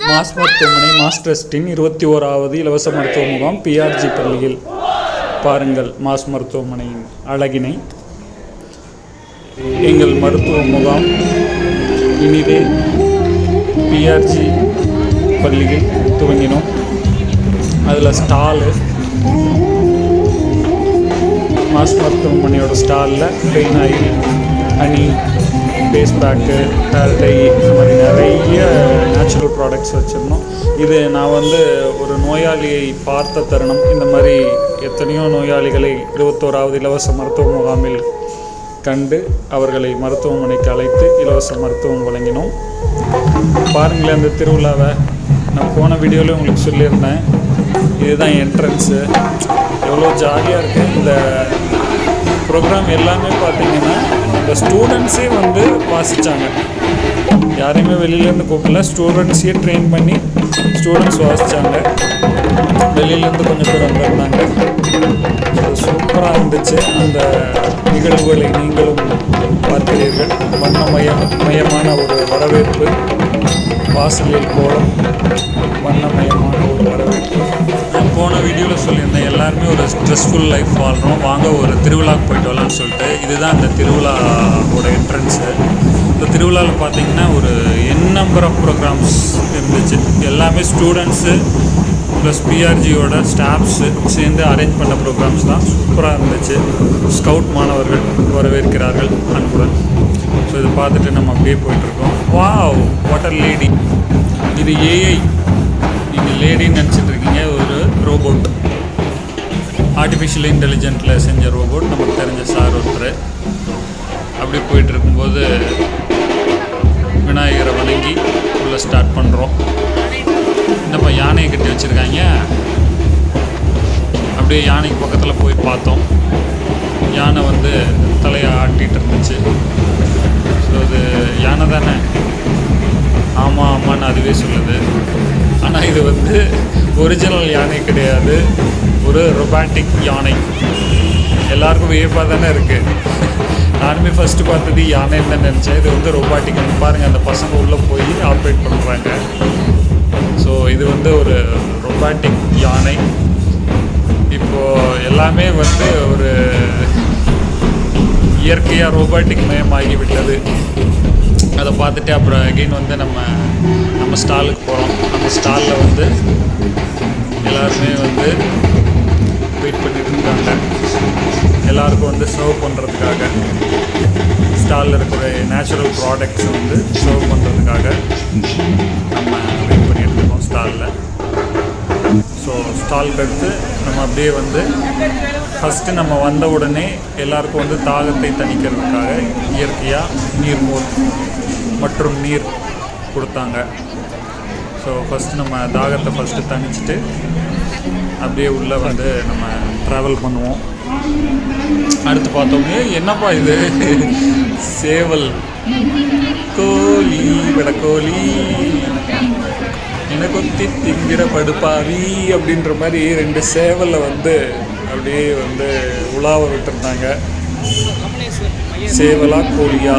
Mass மருத்துவமனை மாஸ்டர்ஸ்டின் 21வது இலவச மருத்துவ முகாம் பிஆர்ஜி பள்ளியில். பாருங்கள் மாஸ் மருத்துவமனையின் அழகினை. எங்கள் மருத்துவ முகாம் இனிதே பிஆர்ஜி பள்ளியில் துவங்கினோம். அதில் ஸ்டாலு மாஸ் மருத்துவமனையோட ஸ்டாலில் pain oil, honey, face pack, hair dye, இந்த மாதிரி நிறைய நேச்சுரல் ப்ராடக்ட்ஸ் வச்சுருந்தோம். இது நான் ஒரு நோயாளியை பார்த்த தருணம். இந்த மாதிரி எத்தனையோ நோயாளிகளை 21வது இலவச மருத்துவ முகாமில் கண்டு அவர்களை மருத்துவமனைக்கு அழைத்து இலவச மருத்துவம் வழங்கினோம். பாருங்களேன் அந்த திருவிழாவை. நான் போன வீடியோவில் உங்களுக்கு சொல்லியிருந்தேன். இதுதான் என்ட்ரன்ஸு. எவ்வளோ ஜாலியாக இருக்குது. இந்த ப்ரோக்ராம் எல்லாமே பார்த்திங்கன்னா இந்த ஸ்டூடெண்ட்ஸே வாசித்தாங்க. யாரையுமே வெளியிலேருந்து கூப்பிடல. ஸ்டூடெண்ட்ஸையே ட்ரெயின் பண்ணி ஸ்டூடெண்ட்ஸ் வாசித்தாங்க. வெளியிலேருந்து கொஞ்சம் பேர் வந்திருந்தாங்க. சூப்பராக இருந்துச்சு. அந்த நிகழ்வுகளை நீங்களும் பார்க்கிறீர்கள். வண்ணமயமான ஒரு வரவேற்பு, வாசலில் கோலம், வண்ணமயமான ஒரு வரவேற்பு. நான் போன வீடியோவில் சொல்லியிருந்தேன், எல்லாருமே ஒரு ஸ்ட்ரெஸ்ஃபுல் லைஃப் வாழ்கிறோம், வாங்க ஒரு திருவிழாவுக்கு போயிட்டு வரலான்னு சொல்லிட்டு. இதுதான் அந்த திருவிழாவோட என்ட்ரன்ஸு. இந்த திருவிழாவில் பார்த்திங்கன்னா ஒரு நம்பர் ஆஃப் ப்ரோக்ராம்ஸ் இருந்துச்சு. எல்லாமே ஸ்டூடெண்ட்ஸு ப்ளஸ் பிஆர்ஜியோட ஸ்டாஃப்ஸு சேர்ந்து அரேஞ்ச் பண்ண ப்ரோக்ராம்ஸ் தான். சூப்பராக இருந்துச்சு. ஸ்கவுட் மாணவர்கள் வரவேற்கிறார்கள் அன்புடன். ஸோ இதை பார்த்துட்டு நம்ம அப்படியே போயிட்டுருக்கோம். Wow, water lady. இது ஏஐ. நீங்கள் லேடின்னு நினச்சிட்டு இருக்கீங்க. ஒரு ரோபோட், ஆர்டிஃபிஷியல் இன்டெலிஜென்ட்டில் செஞ்ச ரோபோட். நமக்கு தெரிஞ்ச சார் ஒருத்தர். அப்படி போயிட்டு இருக்கும்போது விநாயகரை வணங்கி உள்ளே ஸ்டார்ட் பண்ணுறோம். என்னப்பா யானையை கட்டி வச்சுருக்காங்க. அப்படியே யானைக்கு பக்கத்தில் போய் பார்த்தோம். யானை தலையை ஆட்டிகிட்டு இருந்துச்சு. ஸோ அது யானை தானே? ஆமாம் ஆமான்னு அதுவே சொல்லுது. ஆனால் இது ஒரிஜினல் யானை கிடையாது, ஒரு ரொபாட்டிக் யானை. எல்லாருக்கும் வியப்பாக தானே இருக்குது. நானுமே ஃபஸ்ட்டு பார்த்தது யானைன்னு தான் நினச்சேன். இது ரொபாட்டிக். பாருங்கள், அந்த பசங்க உள்ளே போய் ஆப்ரேட் பண்ணுறாங்க. ஸோ இது ஒரு ரொபாட்டிக் யானை. இப்போது எல்லாமே ஒரு இயற்கையாக ரோபாட்டிக் மயமாகிவிட்டது. அதை பார்த்துட்டு அப்புறம் அகெயின் நம்ம ஸ்டாலுக்கு போகிறோம். நம்ம ஸ்டாலில் எல்லாருமே வெயிட் பண்ணிட்டு இருக்காங்க. எல்லாருக்கும் சர்வ் பண்ணுறதுக்காக ஸ்டாலில் இருக்கிற நேச்சுரல் ப்ராடக்ட்ஸ் சர்வ் பண்ணுறதுக்காக நம்ம வெயிட் பண்ணிட்டு இருக்கோம் ஸ்டாலில். ஸோ ஸ்டாலுக்கு அடுத்து நம்ம அப்படியே ஃபஸ்ட்டு நம்ம வந்த உடனே எல்லாருக்கும் தாகத்தை தணிக்கிறதுக்காக இயற்கையாக நீர்மோர் மற்றும் நீர் கொடுத்தாங்க. ஸோ ஃபஸ்ட்டு நம்ம தாகத்தை ஃபஸ்ட்டு தணிச்சிட்டு அப்படியே உள்ளே நம்ம ட்ராவல் பண்ணுவோம். அடுத்து பார்த்தோம்னா என்னப்பா இது, சேவல், கோழி, விடக்கோழி, கொத்தி திங்கிற படுப்பாவி அப்படின்ற மாதிரி 2 சேவலை அப்படியே உலாவ விட்டுருந்தாங்க. சேவலா கோழியா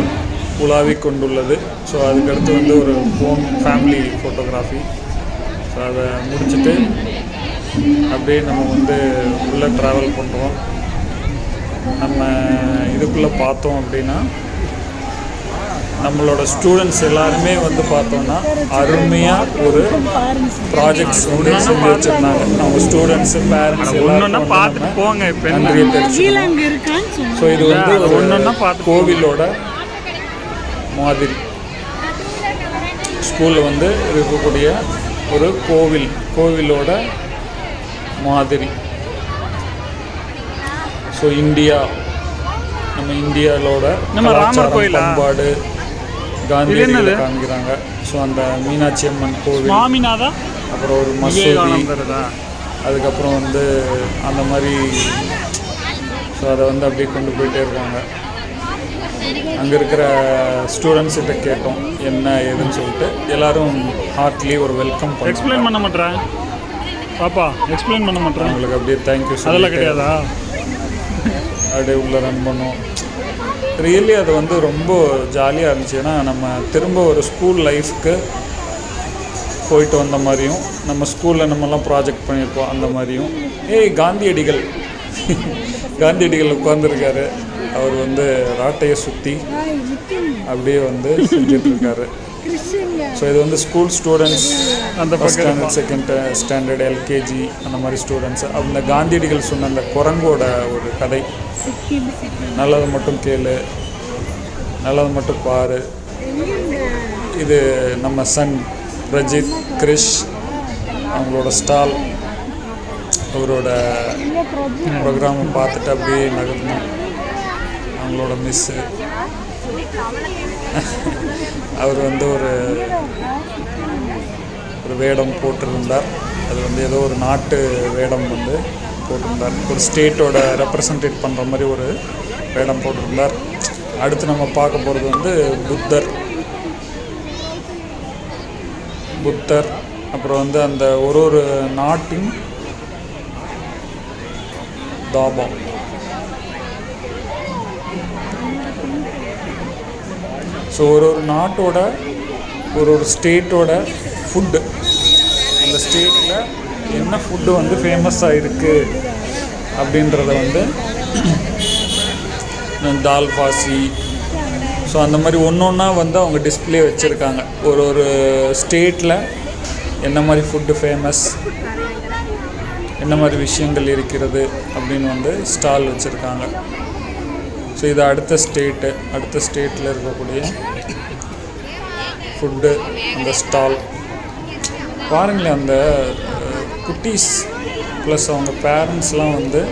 உலாவி கொண்டுள்ளது. ஸோ அதுக்கடுத்து ஒரு ஃபேமிலி ஃபோட்டோகிராஃபி. ஸோ அதை முடிச்சுட்டு அப்படியே நம்ம உள்ளே ட்ராவல் பண்ணுறோம். நம்ம இதுக்குள்ளே பார்த்தோம் அப்படின்னா நம்மளோட ஸ்டூடெண்ட்ஸ் எல்லாருமே பார்த்தோன்னா அருமையாக ஒரு ப்ராஜெக்ட்ஸ் செஞ்சு வச்சுருந்தாங்க. அவங்க ஸ்டூடெண்ட்ஸு, பேரண்ட்ஸ் எல்லாரும் பார்த்துட்டு போங்க. இப்போ நன்றியை தெரிஞ்சுக்கணும். ஸோ இது ஒரு கோவிலோட மாதிரி. ஸ்கூலில் இருக்கக்கூடிய ஒரு கோவிலோட மாதிரி. ஸோ நம்ம இந்தியாவோட பண்பாடு காந்தியடிகளை காமிக்கிறாங்க. ஸோ அந்த மீனாட்சி அம்மன் கோவில், அப்புறம் ஒரு மசூதி, அதுக்கப்புறம் அந்த மாதிரி. ஸோ அதை அப்படியே கொண்டு போயிட்டே இருக்காங்க. அங்கே இருக்கிற ஸ்டூடெண்ட்ஸ்கிட்ட கேட்டோம் என்ன ஏதுன்னு சொல்லிட்டு. எல்லோரும் ஹார்ட்லி ஒரு வெல்கம் எக்ஸ்பிளைன் பண்ண மாட்டேன் பாப்பா, எக்ஸ்பிளைன் பண்ண மாட்டேன் உங்களுக்கு. அப்படியே தேங்க்யூ அதெல்லாம் கிடையாதா? அப்படியே உள்ளே ரன் பண்ணோம். ரியலி அது ரொம்ப ஜாலியாக இருந்துச்சு. ஏன்னா நம்ம திரும்ப ஒரு ஸ்கூல் லைஃப்க்கு போயிட்டு வந்த மாதிரியும், நம்ம ஸ்கூலில் நம்மலாம் ப்ராஜெக்ட் பண்ணியிருப்போம் அந்த மாதிரியும். காந்தியடிகள் காந்தியடிகள் உட்காந்துருக்காரு. அவர் வந்து ராட்டையை சுற்றி அப்படியே வந்து செஞ்சிட்ருக்காரு. ஸோ இது வந்து ஸ்கூல் ஸ்டூடெண்ட்ஸ், அந்த first standard, second standard, LKG அந்த மாதிரி ஸ்டூடெண்ட்ஸ். அந்த காந்தியடிகள் சொன்ன அந்த குரங்கோட ஒரு கதை. நல்லது மட்டும் கேளு, நல்லது மட்டும் பாரு. இது நம்ம சன் பிரஜித் கிரிஷ் அவங்களோட ஸ்டால். அவரோட ப்ரோக்ராமை பார்த்துட்டு அப்படியே நகர்ந்தோம். அவங்களோட மிஸ்ஸு அவர் வந்து ஒரு வேடம் போட்டிருந்தார். அது வந்து ஏதோ ஒரு நாட்டு வேடம் வந்து போட்டிருந்தார். ஒரு ஸ்டேட்டோட ரெப்ரசன்டேட் பண்ணுற மாதிரி ஒரு வேடம் போட்டிருந்தார். அடுத்து நம்ம பார்க்க போகிறது வந்து புத்தர். அப்புறம் வந்து அந்த ஒரு நாட்டின் தாபம். ஸோ ஒரு நாட்டோட ஒரு ஸ்டேட்டோட ஃபுட்டு, அந்த ஸ்டேட்டில் என்ன ஃபுட்டு வந்து ஃபேமஸாக இருக்குது அப்படின்றத வந்து தால் ஃபாசி. ஸோ அந்த மாதிரி ஒன்றா வந்து அவங்க டிஸ்பிளே வச்சுருக்காங்க. ஒரு ஸ்டேட்டில் என்ன மாதிரி ஃபுட்டு ஃபேமஸ், என்ன மாதிரி விஷயங்கள் இருக்கிறது அப்படின்னு வந்து ஸ்டால் வச்சுருக்காங்க. ஸோ இது அடுத்த ஸ்டேட்டில் இருக்கக்கூடிய ஃபுட்டு அந்த ஸ்டால். பாருங்களேன், அந்த குட்டீஸ் ப்ளஸ் அவங்க பேரண்ட்ஸ்லாம் வந்து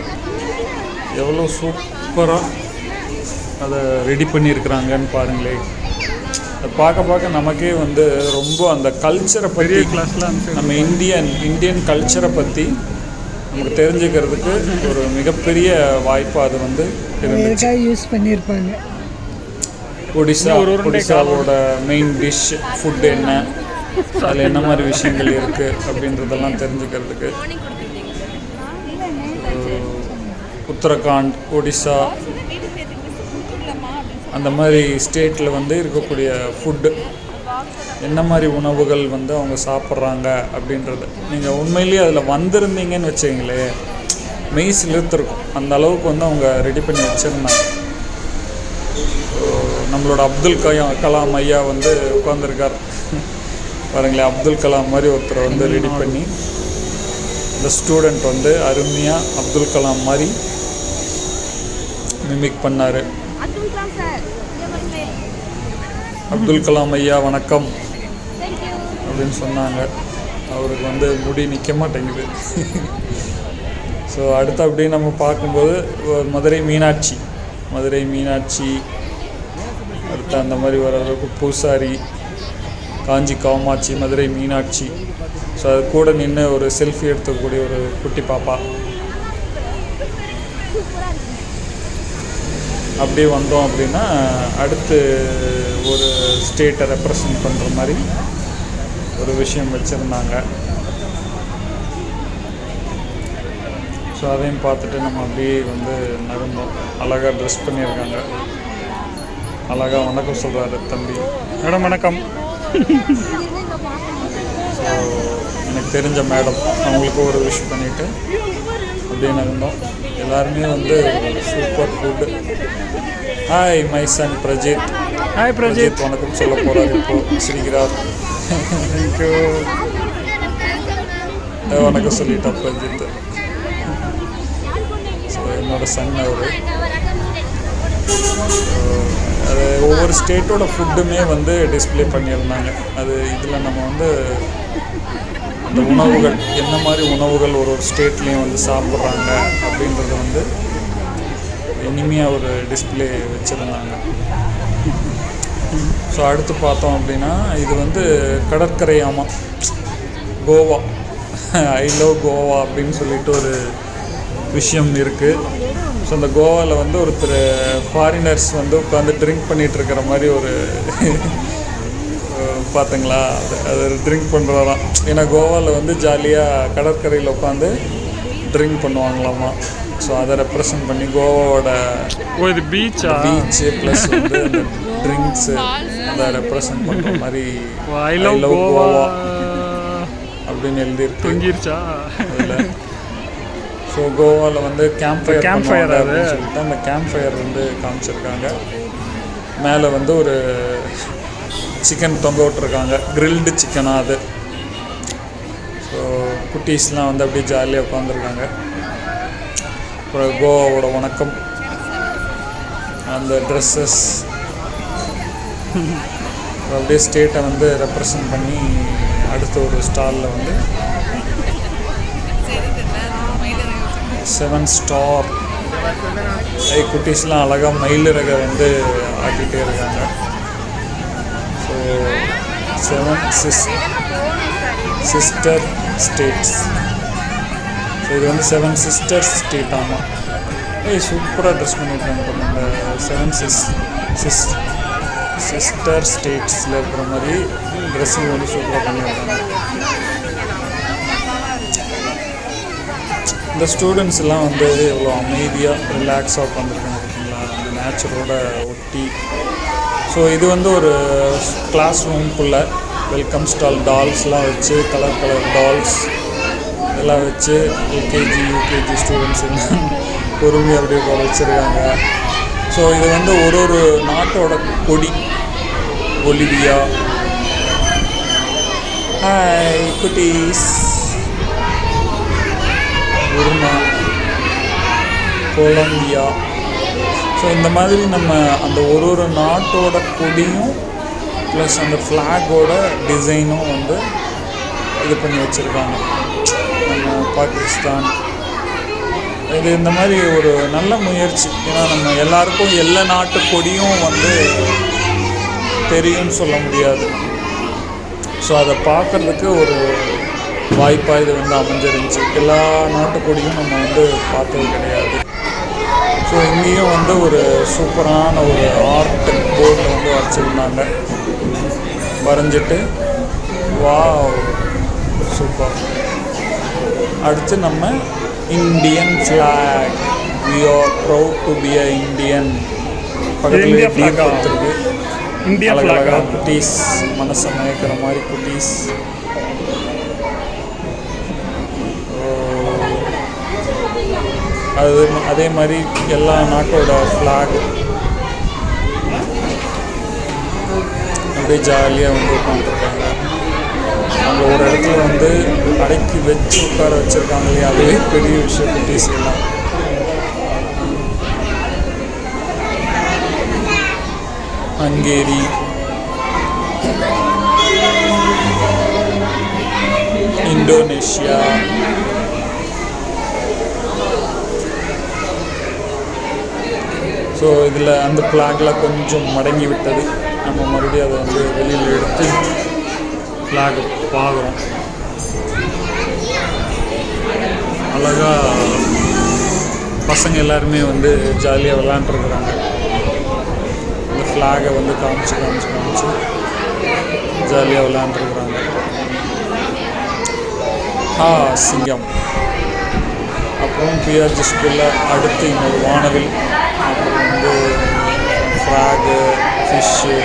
எவ்வளோ சூப்பராக அதை ரெடி பண்ணியிருக்கிறாங்கன்னு பாருங்களேன். அதை பார்க்க நமக்கே வந்து ரொம்ப அந்த கல்ச்சரை பற்றி, நம்ம இந்தியன் கல்ச்சரை பற்றி நமக்கு தெரிஞ்சுக்கிறதுக்கு ஒரு மிகப்பெரிய வாய்ப்பாக அது வந்து யூஸ் பண்ணியிருப்பாங்க. ஒடிசாவோட மெயின் டிஷ் ஃபுட் என்ன, அதில் என்ன மாதிரி விஷயங்கள் இருக்குது அப்படின்றதெல்லாம் தெரிஞ்சுக்கிறதுக்கு. உத்தரகாண்ட், ஒடிசா அந்த மாதிரி ஸ்டேட்டில் வந்து இருக்கக்கூடிய ஃபுட்டு, என்ன மாதிரி உணவுகள் வந்து அவங்க சாப்பிட்றாங்க அப்படின்றது நீங்கள் உண்மையிலேயே அதில் வந்திருந்தீங்கன்னு வச்சுங்களேன், மெய் சிலிர்த்திருக்கும். அந்த அளவுக்கு வந்து அவங்க ரெடி பண்ணி வச்சுருந்தாங்க. நம்மளோட அப்துல் கலாம் ஐயா வந்து உட்காந்துருக்கார் பாருங்களேன். அப்துல் கலாம் மாதிரி ஒருத்தரை வந்து ரெடி பண்ணி இந்த ஸ்டூடெண்ட் வந்து அருமையாக அப்துல் கலாம் மாதிரி மிமிக் பண்ணார். அப்துல் கலாம் ஐயா வணக்கம் அப்படின்னு சொன்னாங்க. அவருக்கு வந்து முடி நிற்க மாட்டேங்குது. ஸோ அடுத்து அப்படியே நம்ம பார்க்கும்போது மதுரை மீனாட்சி அடுத்து அந்த மாதிரி வர அளவுக்கு பூசாரி, காஞ்சி காமாட்சி, மதுரை மீனாட்சி. ஸோ அது கூட நின்று ஒரு செல்ஃபி எடுத்துக்கூடிய ஒரு குட்டி பாப்பா. அப்படியே வந்தோம் அப்படின்னா அடுத்து ஒரு ஸ்டேட்டை ரெப்ரசன்ட் பண்ணுற மாதிரி ஒரு விஷயம் வச்சுருந்தாங்க. ஸோ அதையும் பார்த்துட்டு நம்ம அப்படியே வந்து நகர்ந்தோம். அழகாக ட்ரெஸ் பண்ணியிருக்காங்க. அழகாக வணக்கம் சொல்கிறாரு தம்பி. மேடம் வணக்கம். ஸோ எனக்கு தெரிஞ்ச மேடம், அவங்களுக்கு ஒரு விஷ் பண்ணிவிட்டு அப்படியே நகர்ந்தோம். எல்லாருமே வந்து super food. Hi my son Prajith. Hi Prajith. வணக்கம் சொல்ல போகிறார். இப்போது சிரிக்கிறார். தேங்க்யூ. வணக்கம் சொல்லிட்டா பிரஜித். ஸோ என்னோடய சன் அவர். அது ஒவ்வொரு ஸ்டேட்டோட ஃபுட்டுமே வந்து டிஸ்பிளே பண்ணியிருந்தாங்க. அது இதில் நம்ம வந்து அந்த உணவுகள், என்ன மாதிரி உணவுகள் ஒரு ஸ்டேட்லேயும் வந்து சாப்பிட்றாங்க அப்படின்றத வந்து இனிமையாக ஒரு டிஸ்பிளே வச்சுருந்தாங்க. ஸோ அடுத்து பார்த்தோம் அப்படின்னா இது வந்து கடற்கரையாமா, கோவா. ஐ லவ் கோவா அப்படின்னு சொல்லிட்டு ஒரு விஷயம் இருக்குது. ஸோ அந்த கோவாவில் வந்து ஒருத்தர் ஃபாரினர்ஸ் வந்து உட்காந்து ட்ரிங்க் பண்ணிகிட்ருக்கிற மாதிரி ஒரு பார்த்துங்களா, அது ட்ரிங்க் பண்ணுறதான். ஏன்னா கோவாவில் வந்து ஜாலியாக கடற்கரையில் உட்காந்து ட்ரிங்க் பண்ணுவாங்களாமா. ஸோ அதை ரெப்ரசன்ட் பண்ணி கோவாவோட இது பீச்சு ப்ளஸ் வந்து அந்த ட்ரிங்க்ஸு அதை ரெப்ரசன்ட் பண்ணுற மாதிரி ஐ லவ் கோவா அப்படின்னு எழுதியிருக்கு தொங்கிருச்சா அதில். ஸோ கோவாவில் வந்து கேம்ப் ஃபயர் அப்படின்னு சொல்லிட்டு அந்த கேம்ப் ஃபயர் வந்து காமிச்சிருக்காங்க. மேலே வந்து ஒரு சிக்கன் தொங்க விட்ருக்காங்க, கிரில்டு சிக்கனாக அது. ஸோ குட்டீஸ்லாம் வந்து அப்படியே ஜாலியாக உட்காந்துருக்காங்க. அப்புறம் கோவாவோட வணக்கம், அந்த ட்ரெஸ்ஸஸ் அப்படியே ஸ்டேட்டை வந்து ரெப்ரசன்ட் பண்ணி அடுத்த ஒரு ஸ்டாலில் வந்து 7 ஸ்டார் குட்டீஸ்லாம் அழகாக மயிலிறகை வந்து ஆக்கிட்டே இருக்காங்க. So 7 sister states. ஸோ இது வந்து 7 சிஸ்டர் ஸ்டேட். ஆமாம், சூப்பராக ட்ரெஸ் பண்ணியிருக்காங்க. அந்த 7 சிஸ்டர் ஸ்டேட்ஸில் இருக்கிற மாதிரி ட்ரெஸ்ஸிங் வந்து சூப்பராக பண்ணியிருக்காங்க. இந்த ஸ்டூடெண்ட்ஸ் எல்லாம் வந்து எவ்வளோ அமைதியாக ரிலாக்ஸாக உட்காந்துருக்காங்க பார்த்தீங்களா, அந்த நேச்சரோட ஒட்டி. ஸோ இது வந்து ஒரு கிளாஸ் ரூம்குள்ளே வெல்கம் ஸ்டால் டால்ஸ்லாம் வச்சு, கலர் டால்ஸ் எல்லாம் வச்சு எல்கேஜி யூகேஜி ஸ்டூடெண்ட்ஸ் எல்லாம் பொறுமையாக அப்படியே போக வச்சுருக்காங்க. ஸோ இது வந்து ஒரு நாட்டோட கொடி. பொலிவியா, ஹாய் குட்டீஸ், புர்மா, கொலம்பியா. ஸோ இந்த மாதிரி நம்ம அந்த ஒரு நாட்டோட கொடியும் ப்ளஸ் அந்த ஃப்ளாகோட டிசைனும் வந்து இது பண்ணி வச்சுருக்காங்க. நம்ம பாகிஸ்தான் இது இந்த மாதிரி ஒரு நல்ல முயற்சி. ஏன்னா நம்ம எல்லாருக்கும் எல்லா நாட்டு கொடியும் வந்து தெரியும்னு சொல்ல முடியாது. ஸோ அதை பார்க்குறதுக்கு ஒரு வாய்ப்பாக இது வந்து அமைஞ்சிருந்துச்சு. எல்லா நாட்டுக்கொடியும் நம்ம வந்து பார்த்தது கிடையாது. ஸோ இங்கேயும் வந்து ஒரு சூப்பரான ஒரு ஆர்ட் போர்டு வந்து வரைச்சிருந்தாங்க, வரைஞ்சிட்டு வாவ் சூப்பர். அடுத்து நம்ம Indian flag, we are proud to be a Indian. பக்கத்துலேயே ஃப்ளாக் கொடுத்துருக்கு. இந்தியன் ஃப்ளாக் குட்டீஸ் மனசை மயக்கிற மாதிரி குட்டீஸ். அதே மாதிரி எல்லா நாட்டோட ஃப்ளாக் அப்படியே ஜாலியாக வந்து உட்காந்துருக்காங்க. அவங்க ஒரு இடத்துல வந்து அடக்கி வச்சு உட்கார வச்சுருக்காங்க இல்லையா, அதுவே பெரிய விஷயம் குட்டீஸ் எல்லாம். ஹங்கேரி, இந்தோனேஷியா, ஸோ இதில் அந்த ஃப்ளாக்லாம் கொஞ்சம் மடங்கி விட்டது. நம்ம மறுபடியும் அதை வந்து வெளியில் எடுத்து ஃப்ளாக் பார்க்குறோம். அழகாக பசங்க எல்லாருமே வந்து ஜாலியாக விளாண்டுருக்குறாங்க. இந்த ஃப்ளாகை வந்து காமிச்சு ஜாலியாக விளாண்டுருக்குறாங்க. சிங்கம், அப்புறம் பிஆர்ஜி ஸ்கூலில் அடுத்து இன்னொரு வானவில், அப்புறம் வந்து ஃப்ராகு, ஃபிஷ்ஷு,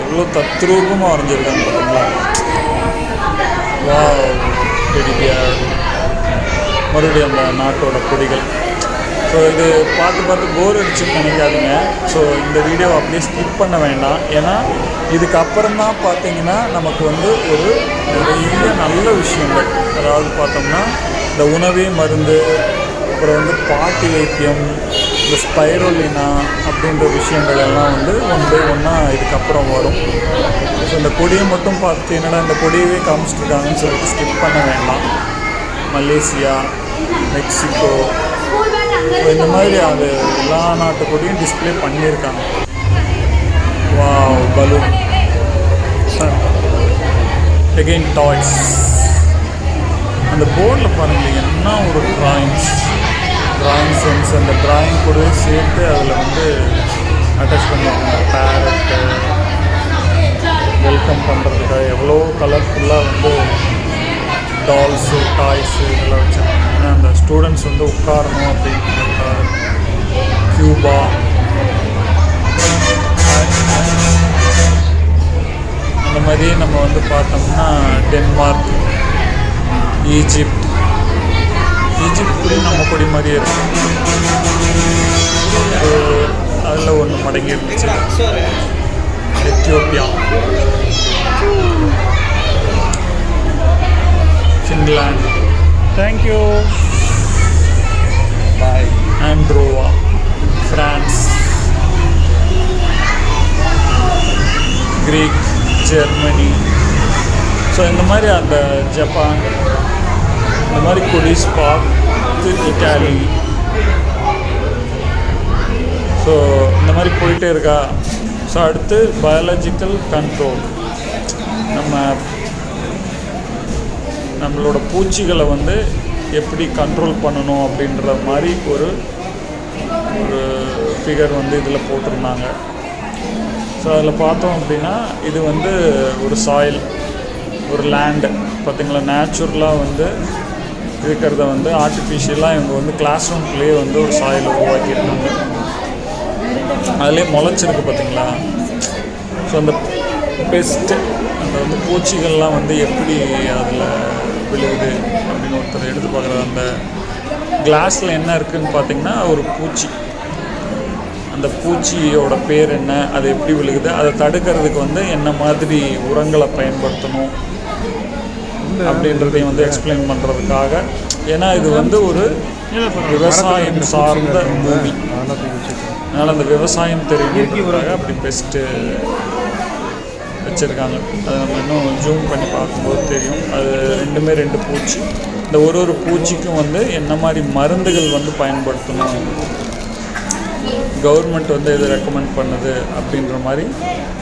எவ்வளோ தத்ரூபமாக வரைஞ்சிருக்காங்க பார்த்தீங்களா. வா பெடிபியார், மறுபடியும் அந்த நாட்டோட கொடிகள். ஸோ இது பார்த்து போர் அடிச்சுன்னு நினைக்காதீங்க. ஸோ இந்த வீடியோவை அப்படியே ஸ்கிப் பண்ண வேண்டாம். ஏன்னா இதுக்கப்புறம் தான் பார்த்தீங்கன்னா நமக்கு வந்து ஒரு நிறைய நல்ல விஷயங்கள், அதாவது பார்த்தோம்னா இந்த உணவே மருந்து, அப்புறம் வந்து பாட்டி வைத்தியம், இந்த ஸ்பைரோலினா அப்படின்ற விஷயங்கள் எல்லாம் வந்து ஒன் பை ஒன்னாக இதுக்கப்புறம் வரும். ஸோ இந்த கொடியை மட்டும் பார்த்து என்னடா இந்த கொடியவே காமிச்சிட்ருக்காங்கன்னு சொல்லிட்டு ஸ்கிப் பண்ண வேண்டாம். மலேசியா, மெக்சிகோ, இந்த மாதிரி அது எல்லா நாட்டு கொடியும் டிஸ்பிளே பண்ணியிருக்காங்க. Wow balloon, again toys. அந்த போர்டில் பாருங்கள் என்ன ஒரு ட்ராயிங் சென்ஸ், அந்த ட்ராயிங் கூடவே சேர்த்து அதில் வந்து அட்டாச் பண்ணியிருக்காங்க. பேரட்டு வெல்கம் பண்ணுறதுக்காக எவ்வளோ கலர்ஃபுல்லாக வந்து டால்ஸு டாய்ஸு இதெல்லாம் வச்சுருக்காங்க. ஏன்னா அந்த ஸ்டூடெண்ட்ஸ் வந்து உட்காரணும் அப்படின்றதுக்காக. கியூபா, அந்த மாதிரி நம்ம வந்து பார்த்தோம்னா டென்மார்க், ஈஜிப்ட் கொடி நம்ம கொடி மாதிரியே இருக்கு. அதில் ஒன்று மடங்கி இருந்துச்சு. Ethiopia, Finland, thank you. ஆண்ட்ரோவா, ஃப்ரான்ஸ், கிரீக், ஜெர்மனி. ஸோ இந்த மாதிரி அந்த ஜப்பான், இந்த மாதிரி கொடிஸ் பார்த்து இட்டாலி. ஸோ இந்த மாதிரி போயிட்டே இருக்கா. ஸோ அடுத்து பயாலஜிக்கல் கண்ட்ரோல். நம்மளோட பூச்சிகளை வந்து எப்படி கண்ட்ரோல் பண்ணணும் அப்படின்ற மாதிரி ஒரு ஃபிகர் வந்து இதில் போட்டிருந்தாங்க. ஸோ அதில் பார்த்தோம் அப்படின்னா இது வந்து ஒரு சாயில், ஒரு லேண்டு பார்த்திங்களா. நேச்சுரலாக வந்து இருக்கிறத வந்து ஆர்டிஃபிஷியலாக இவங்க வந்து கிளாஸ் ரூம்குள்ளேயே வந்து ஒரு சாயிலை உருவாக்கியிருக்காங்க. அதிலே முளைச்சிருக்கு பார்த்திங்களா. ஸோ அந்த பெஸ்ட்டு, அந்த வந்து பூச்சிகள்லாம் வந்து எப்படி அதில் விழுகுது அப்படின்னு ஒருத்தர் எடுத்து பார்க்குறது. அந்த கிளாஸில் என்ன இருக்குதுன்னு பார்த்திங்கன்னா ஒரு பூச்சி, அந்த பூச்சியோட பேர் என்ன, அது எப்படி விழுகுது, அதை தடுக்கிறதுக்கு வந்து என்ன மாதிரி உரங்களை பயன்படுத்தணும் அப்படின்றதையும் வந்து எக்ஸ்பிளைன் பண்ணுறதுக்காக. ஏன்னா இது வந்து ஒரு விவசாயம் சார்ந்த பூமி, அதனால் அந்த விவசாயம் தெரியுறதுக்காக அப்படி பெஸ்ட்டு வச்சுருக்காங்க. அதை நம்ம இன்னும் ஜூம் பண்ணி பார்க்கும்போது தெரியும். அது ரெண்டு பூச்சி. இந்த ஒரு பூச்சிக்கும் வந்து என்ன மாதிரி மருந்துகள் வந்து பயன்படுத்தணும், கவர்மெண்ட் வந்து எது ரெக்கமெண்ட் பண்ணுது அப்படின்ற மாதிரி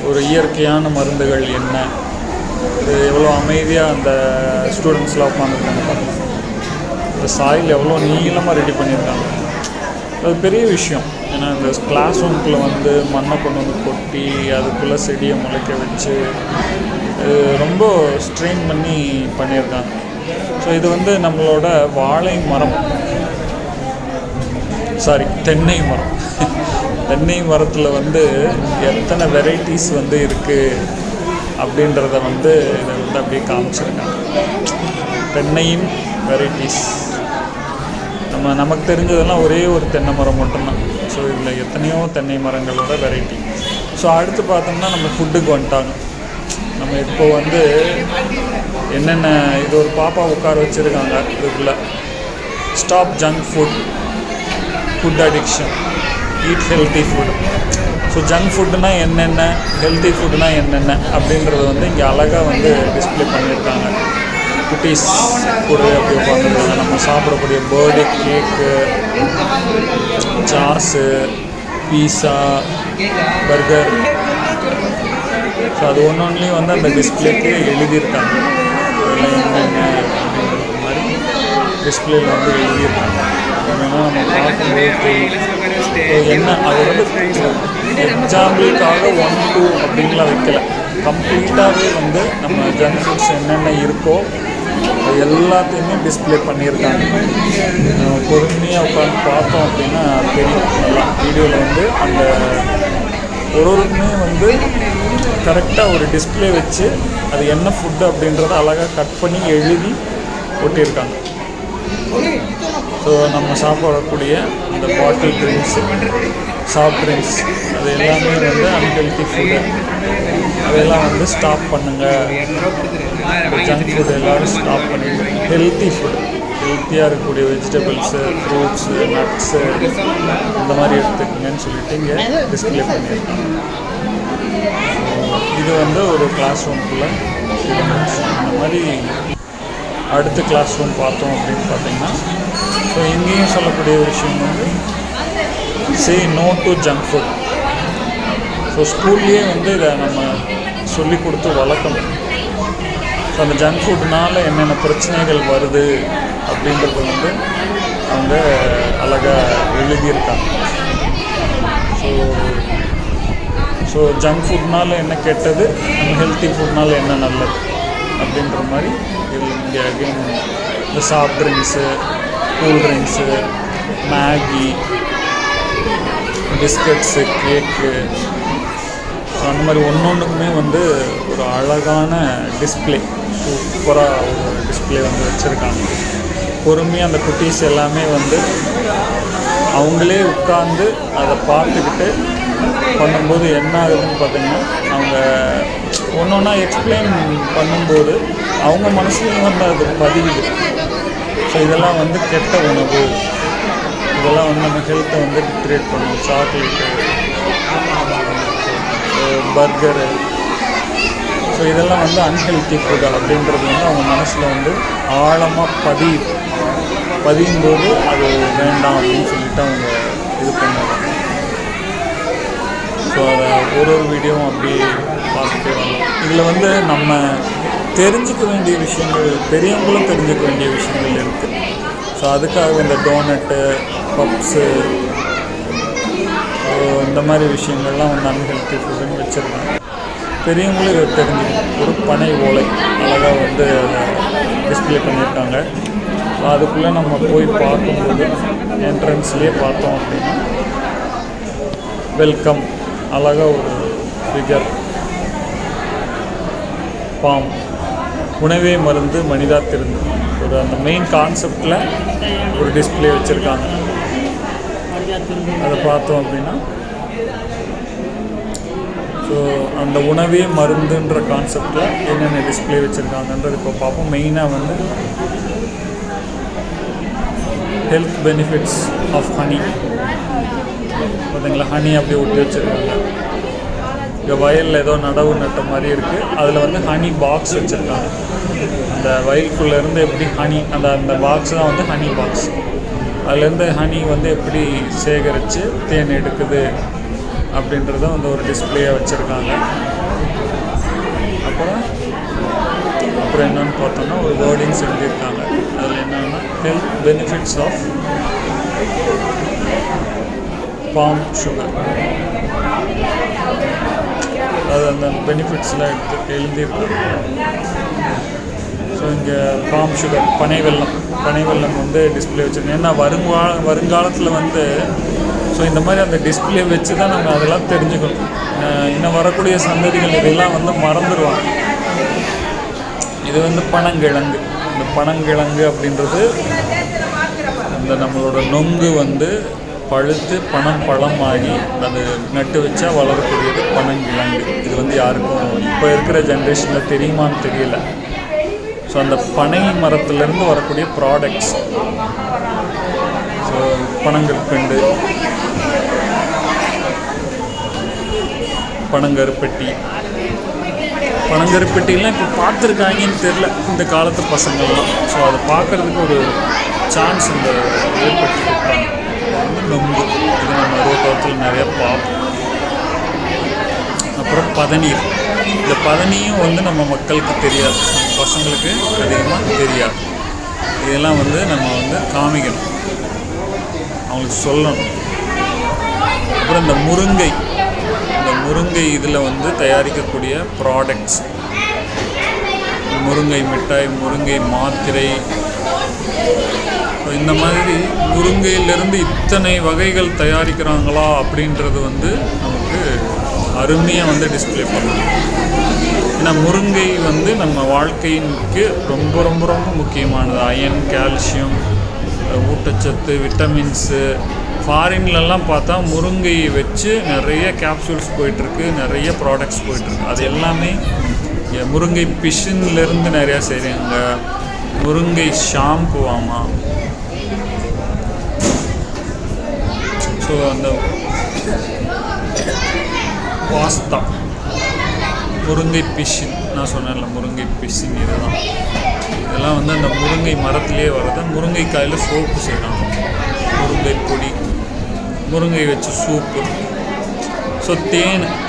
ஒரு இயற்கையான மருந்துகள் என்ன. இது எவ்வளோ அமைதியாக அந்த ஸ்டூடெண்ட்ஸ்லாம் உட்காந்துருக்காங்க பார்க்கலாம். இந்த சாயில் எவ்வளோ நீளமாக ரெடி பண்ணியிருக்காங்க. அது பெரிய விஷயம். ஏன்னா இந்த கிளாஸ் ரூம்குள்ளே வந்து மண்ணை கொண்டு வந்து கொட்டி அதுக்குள்ளே செடியை முளைக்க வச்சு ரொம்ப ஸ்ட்ரெயின் பண்ணி பண்ணியிருக்காங்க. ஸோ இது வந்து நம்மளோட தென்னை மரம் தென்னை மரத்தில் வந்து எத்தனை வெரைட்டிஸ் வந்து இருக்குது அப்படின்றத வந்து இதை வந்து அப்படியே காமிச்சிருக்காங்க. தென்னையின் வெரைட்டிஸ் நமக்கு தெரிஞ்சதெல்லாம் ஒரே ஒரு தென்னை மரம் மட்டும்தான். ஸோ இதில் எத்தனையோ தென்னை மரங்களோட வெரைட்டி. ஸோ அடுத்து பார்த்தோம்னா நம்ம ஃபுட்டுக்கு வந்துட்டாங்க. நம்ம இப்போ வந்து என்னென்ன, இது ஒரு பாப்பா உட்கார வச்சுருக்காங்க. இதுக்குள்ளே stop junk food addiction, eat healthy food. So junk ஃபுட்டுனா என்னென்ன, ஹெல்த்தி ஃபுட்டுனா என்னென்ன அப்படின்றத வந்து இங்கே அழகாக வந்து டிஸ்பிளே பண்ணியிருக்காங்க. குட்டீஸ் கூட அப்படி உட்காந்துருக்காங்க. நம்ம சாப்பிடக்கூடிய பர்த்டே கேக்கு, சாஸு, பீஸா, பர்கர். ஸோ அது ஒன்றுலேயும் வந்து அந்த டிஸ்பிளேக்கு எழுதியிருக்காங்க. அதெல்லாம் என்னென்ன அப்படின்ற மாதிரி டிஸ்பிளேயில் வந்து எழுதியிருக்காங்க. என்னென்னா நம்ம பார்க்கும்போது என்ன அது வந்து எக்ஸாம்பிளுக்காக 1, 2 அப்படின்லாம் வைக்கல. கம்ப்ளீட்டாகவே வந்து நம்ம ஜங்க் ஃபுட்ஸ் என்னென்ன இருக்கோ அது எல்லாத்தையுமே டிஸ்பிளே பண்ணியிருக்காங்க. நம்ம பொறுமையாக உட்காந்து பார்த்தோம் அப்படின்னா தெரியும். நல்லா வீடியோவில் வந்து அந்த ஒருவருக்குமே வந்து கரெக்டாக ஒரு டிஸ்பிளே வச்சு அது என்ன ஃபுட்டு அப்படின்றத அழகாக கட் பண்ணி எழுதி ஒட்டியிருக்காங்க. ஸோ நம்ம சாப்பிடக்கூடிய இந்த பாட்டில் ட்ரிங்க்ஸு, சாஃப்ட் ட்ரிங்க்ஸ், அது எல்லாமே வந்து அன்ஹெல்த்தி ஃபுட்டு. அதெல்லாம் வந்து ஸ்டாப் பண்ணுங்கள். ஜங்க் ஃபுட் எல்லோரும் ஸ்டாப் பண்ணுங்கள். ஹெல்த்தி ஃபுட், ஹெல்த்தியாக இருக்கக்கூடிய வெஜிடபிள்ஸு, ஃப்ரூட்ஸு, நட்ஸு இந்த மாதிரி எடுத்துக்கங்கன்னு சொல்லிட்டு இங்கே டிஸ்பிளே பண்ணியிருக்காங்க. இது வந்து ஒரு கிளாஸ் ரூம்குள்ளே இருந்துச்சு. இந்த மாதிரி அடுத்த கிளாஸ் ரூம் பார்த்தோம் அப்படின்னு பார்த்தீங்கன்னா, ஸோ இங்கேயும் சொல்லக்கூடிய விஷயம் வந்து say no to junk food. So ஸ்கூல்லேயே வந்து இதை நம்ம சொல்லி கொடுத்து வளர்க்கணும். ஸோ அந்த ஜங்க் ஃபுட்னால் என்னென்ன பிரச்சனைகள் வருது அப்படின்றது வந்து அவங்க அழகாக எழுதியிருக்காங்க. ஸோ ஜங்க் ஃபுட்னால் என்ன கெட்டது, நம்ம ஹெல்த்தி ஃபுட்னால் என்ன நல்லது அப்படின்ற மாதிரி இதில் இங்கே அகெயின் இந்த soft drinks, cool drinks, Maggi, biscuits, cake, so அந்த மாதிரி ஒன்றுக்குமே வந்து ஒரு அழகான டிஸ்பிளே, சூப்பராக ஒரு டிஸ்பிளே டிஸ்பிளே வந்து வச்சுருக்காங்க. பொறுமையாக அந்த குட்டீஸ் எல்லாமே வந்து அவங்களே உட்கார்ந்து அதை பார்த்துக்கிட்டு பண்ணும்போது என்ன ஆகுதுன்னு பார்த்தீங்கன்னா, அவங்க ஒன்று ஒன்றா எக்ஸ்பிளைன் பண்ணும்போது அவங்க மனசுலையும் வந்து அது பதிவுது. ஸோ இதெல்லாம் வந்து கெட்ட உணவு, இதெல்லாம் வந்து நம்ம ஹெல்த்தை வந்து டிட்ரேட் பண்ணும். சாக்லேட்டு, பர்கரு, ஸோ இதெல்லாம் வந்து அன்ஹெல்த்தி ஃபுட் அப்படின்றது வந்து அவங்க மனசில் வந்து ஆழமாக பதியும் போது அது வேண்டாம் அப்படின்னு சொல்லிட்டு அவங்க இது பண்ணுவாங்க. ஸோ அதை ஒரு வீடியோவும் அப்படி பார்த்துட்டே வரலாம். இதில் வந்து நம்ம தெரிஞ்சுக்க வேண்டிய விஷயங்கள், பெரியவங்களும் தெரிஞ்சுக்க வேண்டிய விஷயங்கள் இருக்குது. ஸோ அதுக்காக இந்த டோனட்டு, பப்ஸு, இந்த மாதிரி விஷயங்கள்லாம் வந்து அன்ஹெல்த்தி ஃபுட்டுன்னு வச்சுருக்காங்க. பெரியவங்களும் இதை தெரிஞ்சுக்கணும். ஒரு பனை ஓலை அழகாக வந்து அதை டிஸ்பிளே பண்ணியிருக்காங்க. ஸோ அதுக்குள்ளே நம்ம போய் பார்க்கும்போது என்ட்ரன்ஸ்லேயே பார்த்தோம் அப்படின்னா வெல்கம் அழகாக ஒரு ஃபிகர், பாம், உணவே மருந்து மனிதா திருந்து, ஒரு அந்த மெயின் கான்செப்டில் ஒரு டிஸ்பிளே வச்சுருக்காங்க. அதை பார்த்தோம் அப்படின்னா ஸோ அந்த உணவே மருந்துன்ற கான்செப்டில் என்னென்ன டிஸ்பிளே வச்சுருக்காங்கன்றது இப்போ பார்ப்போம். மெயினாக வந்து ஹெல்த் பெனிஃபிட்ஸ் ஆஃப் ஹனி பார்த்தீங்களா, ஹனி அப்படியே விட்டு வச்சுருக்காங்க. இங்கே வயலில் ஏதோ நடவு நட்ட மாதிரி இருக்குது. அதில் வந்து ஹனி பாக்ஸ் வச்சுருக்காங்க. அந்த வயலுக்குள்ளேருந்து எப்படி ஹனி அந்த அந்த பாக்ஸ் தான் வந்து ஹனி பாக்ஸ். அதுலேருந்து ஹனி வந்து எப்படி சேகரித்து தேன் எடுக்குது அப்படின்றத வந்து ஒரு டிஸ்பிளேயாக வச்சுருக்காங்க. அப்புறம் என்னென்னு பார்த்தோன்னா ஒரு வேர்டிங்ஸ் எழுதியிருக்காங்க. அதில் என்னென்னா health benefits of palm sugar, அது அந்த பெனிஃபிட்ஸ்லாம் எழுதியிருக்காங்க. ஸோ இங்கே பாம் சுகர், பனை வெல்லம் வந்து டிஸ்பிளே வச்சுருக்கோம். ஏன்னா வருங்காலத்தில் வந்து ஸோ இந்த மாதிரி அந்த டிஸ்பிளே வச்சு தான் நம்ம அதெல்லாம் தெரிஞ்சுக்கணும். இன்னும் வரக்கூடிய சந்ததிகள் இதெல்லாம் வந்து மறந்துடுவாங்க. இது வந்து பனங்கிழங்கு. இந்த பனங்கிழங்கு அப்படின்றது இந்த நம்மளோட நொங்கு வந்து பழுத்து பழமாகி அது நட்டு வச்சா வளரக்கூடியது பனங்கிழங்கு. இது வந்து யாருக்கும் இப்போ இருக்கிற ஜென்ரேஷனில் தெரியுமான்னு தெரியல. ஸோ அந்த பனை மரத்துலேருந்து வரக்கூடிய ப்ராடக்ட்ஸ், ஸோ பனங்கற்கண்டு, பனங்கருப்பெட்டிலாம் இப்போ பார்த்துருக்காங்கன்னு தெரில இந்த காலத்து பசங்கள்லாம். ஸோ அதை பார்க்குறதுக்கு ஒரு சான்ஸ் இந்த ஏற்பட்டுருக்காங்க. நொங்கு, இது நம்ம ரோட்டத்தில் நிறையா பார்ப்போம். அப்புறம் பதநீர். இந்த பதனியும் வந்து நம்ம மக்களுக்கு தெரியாது, பசங்களுக்கு அதிகமாக தெரியாது. இதெல்லாம் வந்து நம்ம வந்து காமிக்கணும், அவங்களுக்கு சொல்லணும். அப்புறம் இந்த முருங்கை இதில் வந்து தயாரிக்கக்கூடிய ப்ராடக்ட்ஸ், முருங்கை மிட்டாய், முருங்கை மாத்திரை, இந்த மாதிரி முருங்கையிலேருந்து இத்தனை வகைகள் தயாரிக்கிறாங்களா அப்படின்றது வந்து நமக்கு அருமையாக வந்து டிஸ்பிளே பண்ணணும். ஏன்னா முருங்கை வந்து நம்ம வாழ்க்கைக்கு ரொம்ப ரொம்ப ரொம்ப முக்கியமானது. அயன், கால்சியம், ஊட்டச்சத்து, விட்டமின்ஸு. ஃபாரின்லலாம் பார்த்தா முருங்கையை வச்சு நிறைய கேப்சூல்ஸ் போயிட்டுருக்கு, நிறைய ப்ராடக்ட்ஸ் போயிட்டுருக்கு. அது எல்லாமே முருங்கை பிஷன்லேருந்து நிறையா செய்கிறாங்க. முருங்கை ஷாம்பு ஆமாம். ஸோ அந்த பாஸ்தா, முருங்கை பிஷின், நான் சொன்னேன்ல முருங்கை பிஷின், இதெல்லாம் வந்து அந்த முருங்கை மரத்துலேயே வர்றது. முருங்கைக்காயில் சோப்பு செய்கிறாங்க, முருங்கை பொடி, முருங்கை வச்சு சூப்பு. ஸோ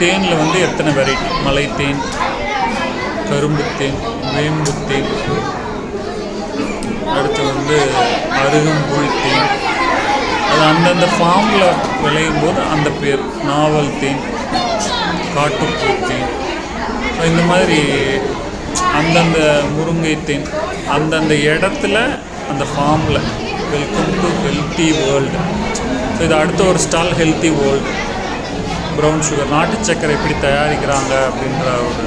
தேனில் வந்து எத்தனை வெரைட்டி, மலை தேன், கரும்பு தேன், வேம்பு தேன், அடுத்து வந்து அருகம்புல் தேன். அது அந்தந்த ஃபார்மில் விளையும் போது அந்த பேர். நாவல் தேன், காட்டுப்பூ தேன். இந்த மாதிரி அந்தந்த முருங்கை தேன் அந்தந்த இடத்துல அந்த ஃபார்மில். Welcome to healthy world. So இது அடுத்த ஒரு stall, healthy world. Brown sugar, நாட்டு சக்கரை எப்படி தயாரிக்கிறாங்க அப்படின்ற ஒரு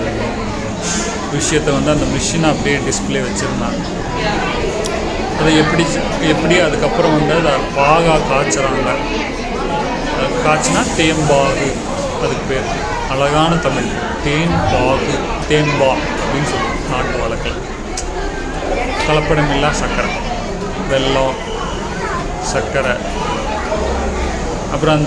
விஷயத்தை வந்து அந்த மிஷினை அப்படியே டிஸ்பிளே வச்சுருந்தாங்க. அதை எப்படி அதுக்கப்புறம் வந்து அதை பாகா காய்ச்சுறாங்க. காய்ச்சினா தேம்பாகு, அதுக்கு பேர் அழகான தமிழ் தேன்பாகு, தேன்பா அப்படின்னு சொல்லுவோம் நாட்டு வழக்கில். கலப்படமில்லா சர்க்கரை, வெல்லம், சர்க்கரை, அப்புறம்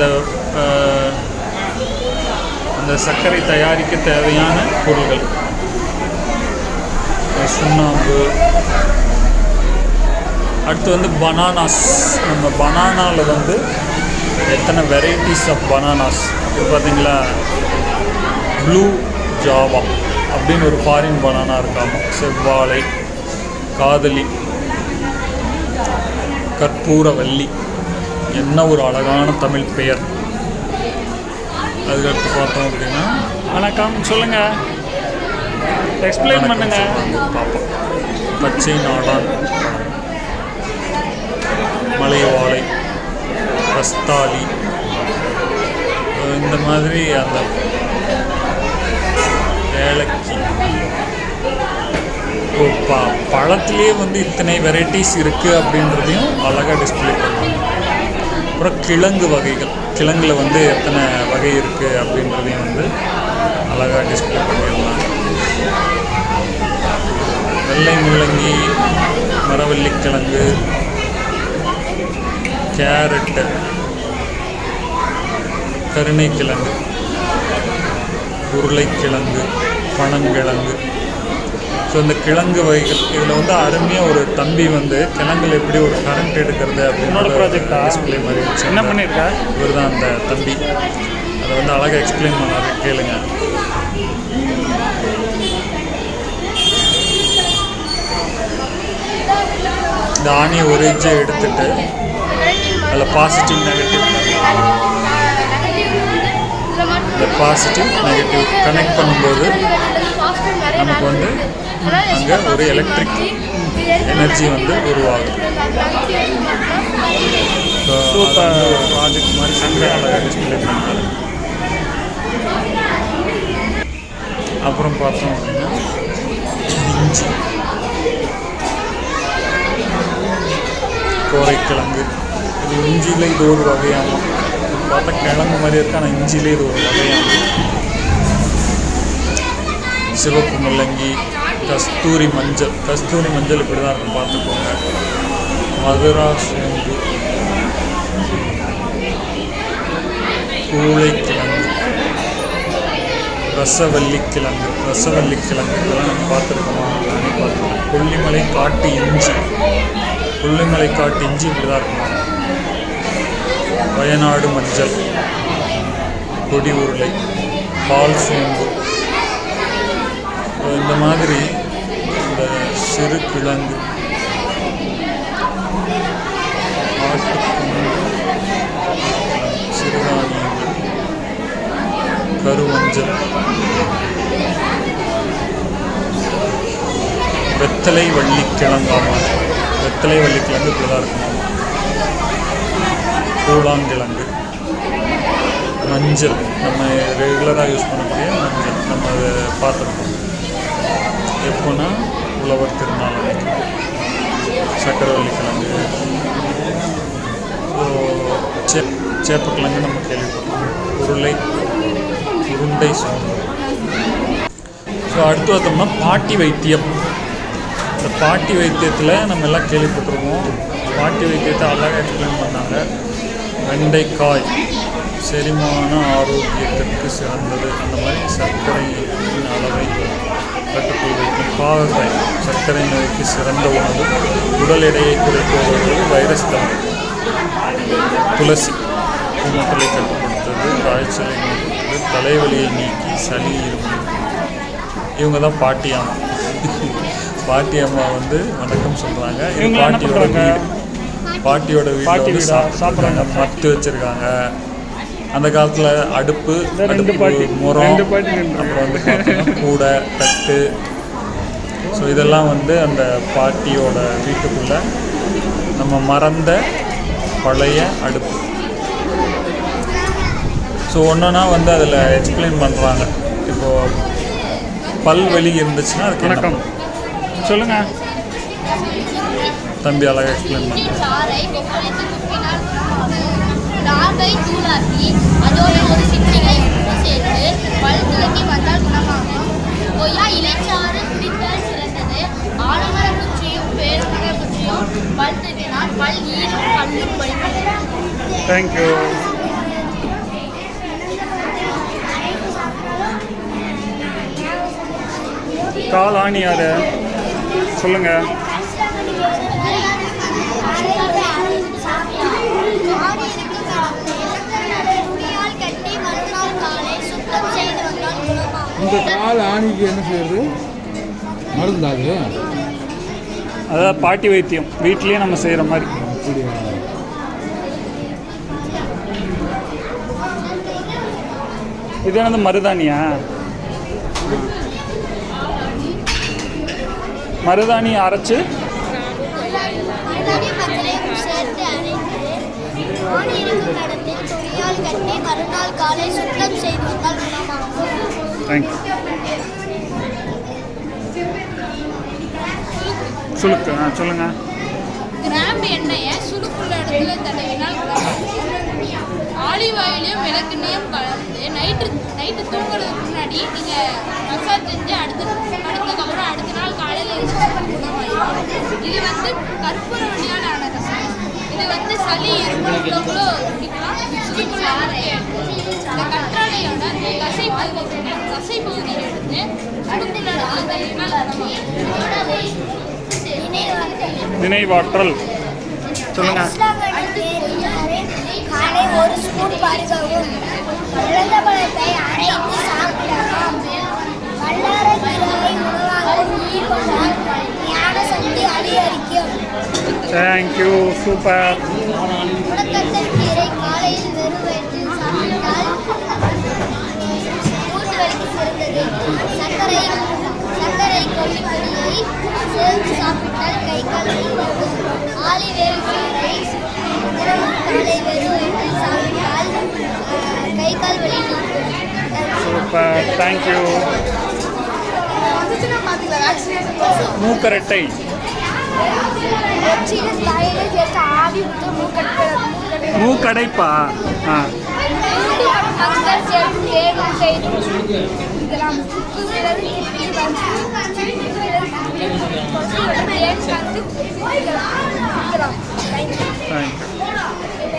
அந்த சர்க்கரை தயாரிக்க தேவையான பொருள்கள், சுண்ணாம்பு. அடுத்து வந்து பனானாஸ். நம்ம பனானாவில் வந்து எத்தனை வெரைட்டிஸ் ஆஃப் பனானாஸ் இது பார்த்தீங்களா. ப்ளூ ஜாவா அப்படின்னு ஒரு ஃபாரின் பனானா இருக்காமோ, செவ்வாழை, காதலி, கற்பூரவல்லி, என்ன ஒரு அழகான தமிழ் பெயர். அதுக்கடுத்து பார்த்தோம் அப்படின்னா வணக்கம், சொல்லுங்கள், எக்ஸ்பிளைன் பண்ணுங்க. பார்ப்போம். பச்சை நாடான், மலைவாழை, ரஸ்தாலி, இந்த மாதிரி அந்த ஏலக்கி. இப்போ பழத்துலேயே வந்து இத்தனை வெரைட்டிஸ் இருக்குது அப்படின்றதையும் அழகாக டிஸ்பிளே பண்ணுவாங்க. அப்புறம் கிழங்கு வகைகள், கிழங்குல வந்து எத்தனை வகை இருக்குது அப்படின்றதையும் வந்து அழகாக டிஸ்பிளே பண்ணிடலாம். வெள்ளை முள்ளங்கி, மரவள்ளிக்கிழங்கு, கேரட்டு, கருணைக்கிழங்கு, உருளைக்கிழங்கு, பனங்கிழங்கு. ஸோ இந்த கிழங்கு வகைகள் இதில் வந்து அருமையாக ஒரு தம்பி வந்து கிழங்குல எப்படி ஒரு கரண்ட் எடுக்கிறது அப்படின்னு ப்ராஜெக்டா டிஸ்பிளே மாதிரி வச்சு என்ன பண்ணியிருக்கா. இவர் தான் அந்த தம்பி. அதை வந்து அழகாக எக்ஸ்பிளைன் பண்ணாரு, கேளுங்க. இந்த ஆணியை ஒரு இன்ச்சை எடுத்துட்டு அதில் பாசிட்டிவ் நெகட்டிவ், இந்த பாசிட்டிவ் நெகட்டிவ் கனெக்ட் பண்ணும்போது நமக்கு வந்து அங்கே ஒரு எலக்ட்ரிக் எனர்ஜி வந்து உருவாகும். சூப்பர் ப்ராஜெக்ட் மாதிரி செஞ்சு அழகாக டிஸ்பிளே பண்ணாரு. அப்புறம் பார்த்தோம் அப்படின்னா இஞ்சி, கோரைக்கிழங்கு. இது இஞ்சியில் இது ஒரு வகையாகும். பார்த்தா கிழங்கு மாதிரி இருக்கு, ஆனால் இஞ்சியிலே இது ஒரு வகையாகும். சிவப்பு முள்ளங்கி, கஸ்தூரி மஞ்சள். கஸ்தூரி மஞ்சள் இப்படி தான் இருக்கும், பார்த்துக்கோங்க. மதுரா சோம்பு, கூழைக்கிழங்கு, ரசவல்லிக்கிழங்கு. ரசவல்லிக்கிழங்கு இதெல்லாம் நம்ம பார்த்துருக்கோமா? நானே பார்த்துருக்கோம். கொல்லிமலை காட்டு இஞ்சி, கொல்லிமலை காட்டு இஞ்சி இப்படி தான் இருக்கும். வயநாடு மஞ்சள், கொடி உருளை, பால் சோம்பு. இந்த மாதிரி இந்த சிறு கிழங்கு, ஆட்டுக்குண்டு, சிறுதானியங்கள், கருமஞ்சள், வெத்தலை வள்ளிக்கிழங்காமா. வெத்தலை வள்ளிக்கிழங்கு இப்படிதான் இருக்குமாமா. கூழாங்கிழங்கு, மஞ்சள், நம்ம ரெகுலராக யூஸ் பண்ணக்கூடிய மஞ்சள். நம்ம அதை பார்த்துருக்கோம் எப்போனா உழவர் திருநாள் அன்னைக்கு. சக்கரவள்ளிக்கிழங்கு, சேப்பக்கிழங்கு நம்ம கேள்விப்பட்டோம். உருளை, உருண்டை சோம்பு. ஸோ அடுத்து பார்த்தோம்னா பாட்டி வைத்தியம். இந்த பாட்டி வைத்தியத்தில் நம்ம எல்லாம் கேள்விப்பட்டிருக்கோம். பாட்டி வைத்தியத்தை அழகாக எக்ஸ்பிளைன் பண்ணாங்க. வெண்டைக்காய் செரிமான ஆரோக்கியத்திற்கு சிறந்தது. அந்த மாதிரி சர்க்கரையின் அளவை கட்டுக்குள் வைக்கும். பாகற்காய் சர்க்கரை நோய்க்கு சிறந்த உணவு. உடல் எடையை குறைப்பதற்கு வைரஸ் தவிர. துளசி குமட்டலை கட்டுப்படுத்துறது, காய்ச்சலை நீக்குறது, தலைவலியை நீக்கி சளி இருமல். இவங்க தான் பாட்டியம்மா. பாட்டியம்மா வந்து வணக்கம் சொல்கிறாங்க. இது பாட்டியோட வீடு. பாட்டியோட வீட்டில் சாப்பிட்றாங்க. மத்து வச்சுருக்காங்க. அந்த காலத்தில் அடுப்பு, முறம், அப்புறம் வந்து பார்த்தீங்கன்னா கூடை, தட்டு. ஸோ இதெல்லாம் வந்து அந்த பாட்டியோட வீட்டுக்குள்ளே நம்ம மறந்த பழைய அடுப்பு. ஸோ ஒன்றுனா வந்து அதில் எக்ஸ்பிளைன் பண்ணுறாங்க. இப்போது பல் வலி இருந்துச்சுன்னா அதுக்கு என்ன வணக்கம் சொல்லுங்கள். தம்பி அழகாக எக்ஸ்பிளைன் பண்ணு. சாறை கொப்பளித்து துப்பினால் ராகை தூளாக்கி அதோடு ஒரு சிட்டிகை உப்பு சேர்த்து பல் துலக்கி வந்தால் குணமாகும். கொய்யா இலைச்சாறு குடித்தால் சிறந்தது. ஆலமர குச்சியும் பேருமர குச்சியும் பல் துக்கினால் பல் ஈரும் கண்ணும் படிப்பது. தேங்க்யூ. கால் ஆணி யார் சொல்லுங்கள். இந்த கால் ஆணிக்கு என்ன செய்யறது? மருந்தாது அதாவது பாட்டி வைத்தியம் வீட்லேயே நம்ம செய்கிற மாதிரி. அப்படியா? இது என்னது மருதாணியா? மருதாணி அரைச்சு சேர்த்து அரைத்து ஆணி இருக்கும் இடத்தில் துணியால் கட்டி மறுநாள் காலை சுத்தம் செய்து வந்தால் குணமாகும். தேங்க்யூ. சுளுக்கு சொல்லுங்கள். கிராம்பு எண்ணெயை சுடுக்குள்ள இடத்துல தடவினால் ஆலிவ் ஆயிலையும் விளக்கெண்ணையும் கலந்து நைட்டு தூங்குறதுக்கு முன்னாடி நீங்கள் மசாஜ் செஞ்சு அடுத்ததுக்கப்புறம் அடுத்த நாள் காலையில் குணமாயிடும். இது வந்து கற்பூரவள்ளியால் ஆன ரசம். இது வந்து சளி இருமல் உள்ளவங்களோ குடிக்கலாம். சுடுக்குள்ள இந்த கற்றாழையோட தசை பகுதியை எடுத்து சுடுக்குள்ள நினைவாற்றல் சொல்லுங்கள். காலை ஒரு ஸ்பூன் பருகவும் இழந்த பழத்தை அரைத்து சாப்பிடலாம். வல்லாரக்கீரை உணவாக உட்கொண்டால் ஞான சக்தி அதிகரிக்கும். தேங்க்யூ. சூப்பர். முடக்கத்தல் கீரை காலையில் வெறும் வயிற்றில் சாப்பிட்டால் மூட்டு வலிக்கு சிறந்தது. சர்க்கரை கொல்லிப்பொடியை சேர்த்து சாப்பிட்டால் கை கால் வலி வரும். ஆலிவேல் கீரை தினமும் காலை வெறும் வயிற்றில் சாப்பிட்டால் கை கால் வலி நீக்கும். சூப்பர். தேங்க்யூ. மூக்கரட்டை மூக்கடைப்பா?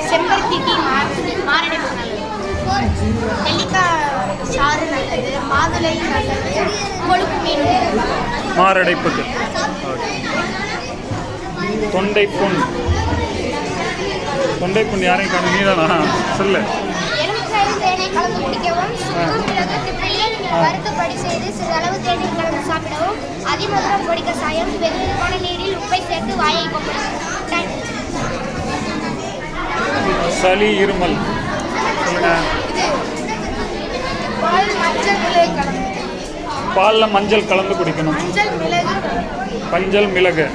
செம்பருத்திக்கு மாரடைப்பு நல்லது. நெல்லிக்காய் சாறு நல்லது. மாதுளை நல்லது. கொழுப்பு மீன் மாரடைப்புக்கு. தொண்டைப்புண் யாரையும் காணும். நீதானா? சொல்லு. எலுமிச்சை தேனை கலந்து குடிக்கவும். சுக்கு மிளகு திப்பிலி வறுத்து படி செய்து சிறிதளவு தேநீர் கலந்து சாப்பிடவும். அதிமதுரம் பொடி கசாயம் வெதுவெதுப்பான நீரில் உப்பை சேர்த்து வாயை கொப்பளிக்கவும். சளி இருமல் சொல்லுங்க. பாலில் மஞ்சள் கலந்து குடிக்கணும். மஞ்சள் மிளகு அப்புறம் மிளகு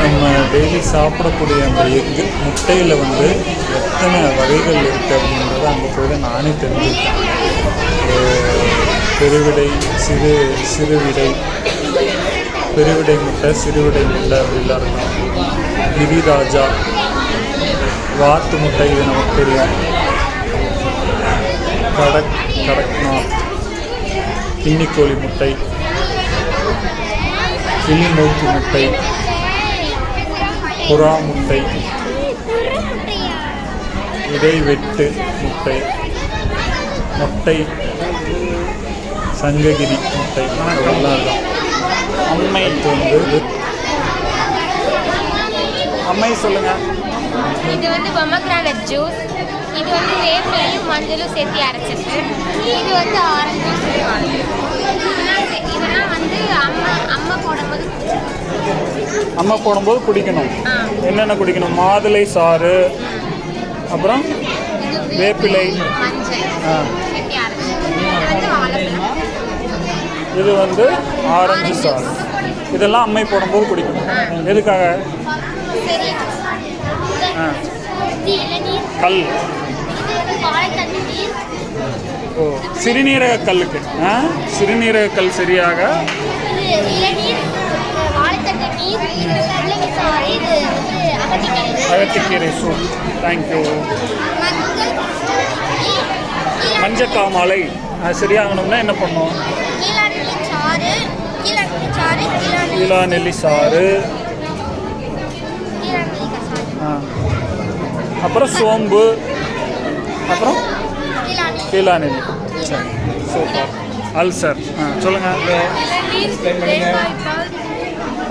நம்ம டெய்லி சாப்பிடக்கூடிய அந்த எக்கு முட்டையில் வந்து எத்தனை வகைகள் இருக்குது அப்படின்றத அங்கே போய் தான் நானே தெரிஞ்சுக்கிட்டேன். பெருவிடை சிறுவிடை பெருவிடை முட்டை சிறுவிடை முட்டை அப்படிலாம் இருக்கும். கிரிராஜா வாத்து முட்டை, இது நமக்கு தெரியும். கடக்நாத் கிண்ணிக்கோழி முட்டை, கிளிநோக்கி முட்டை, புறா முட்டை, இடைவெட்டு முட்டை, முட்டை சங்ககிரி முட்டை எல்லாம் இருக்கும். அம்மை வந்து அம்மை சொல்லுங்கள். இது வந்து பொமக்ரானட் ஜூஸ். இது வந்து வேப்பிலையும் மஞ்சளும் சேர்த்து அரைச்சிருக்கு. இது வந்து ஆரஞ்சு ஜூஸ். இதெல்லாம் வந்து அம்மா போடும்போது குடிக்கணும். என்னென்ன குடிக்கணும்? மாதுளை சாறு, அப்புறம் வேப்பிலை, மஞ்சள் சேர்த்து அரைச்சி. இது வந்து ஆரஞ்சு சாறு. இதெல்லாம் அம்மை போடும்போது குடிக்கணும். எதுக்காக? சரி ஆ இது இளநீர், கல். இது வாழைத்தண்டு நீர், ஓ சிறுநீரக கல்லுக்கு சிறுநீரக கல் சரியாக. இது இளநீர், வாழைத்தண்டு நீர், கடலைக்கு சாறு, இது வந்து அகத்திக்கீரை. அகத்திக்கீரை சூப். தேங்க்யூ. மஞ்சள், மஞ்சக்காமலை சரியாகணும்னா என்ன பண்ணும்? கீழாநெல்லி சாறு, கீழாநெல்லி சாறு, கீழா நெல்லி சாறு. கீழாநெல்லி கசாயம், ஆ அப்புறம் சோம்பு, அப்புறம் கீழாநெல்லி, கீழா நெல்லி. சரி சூப்பர். அல்சர். சொல்லுங்கள். இளநீர், தேங்காய்பால்,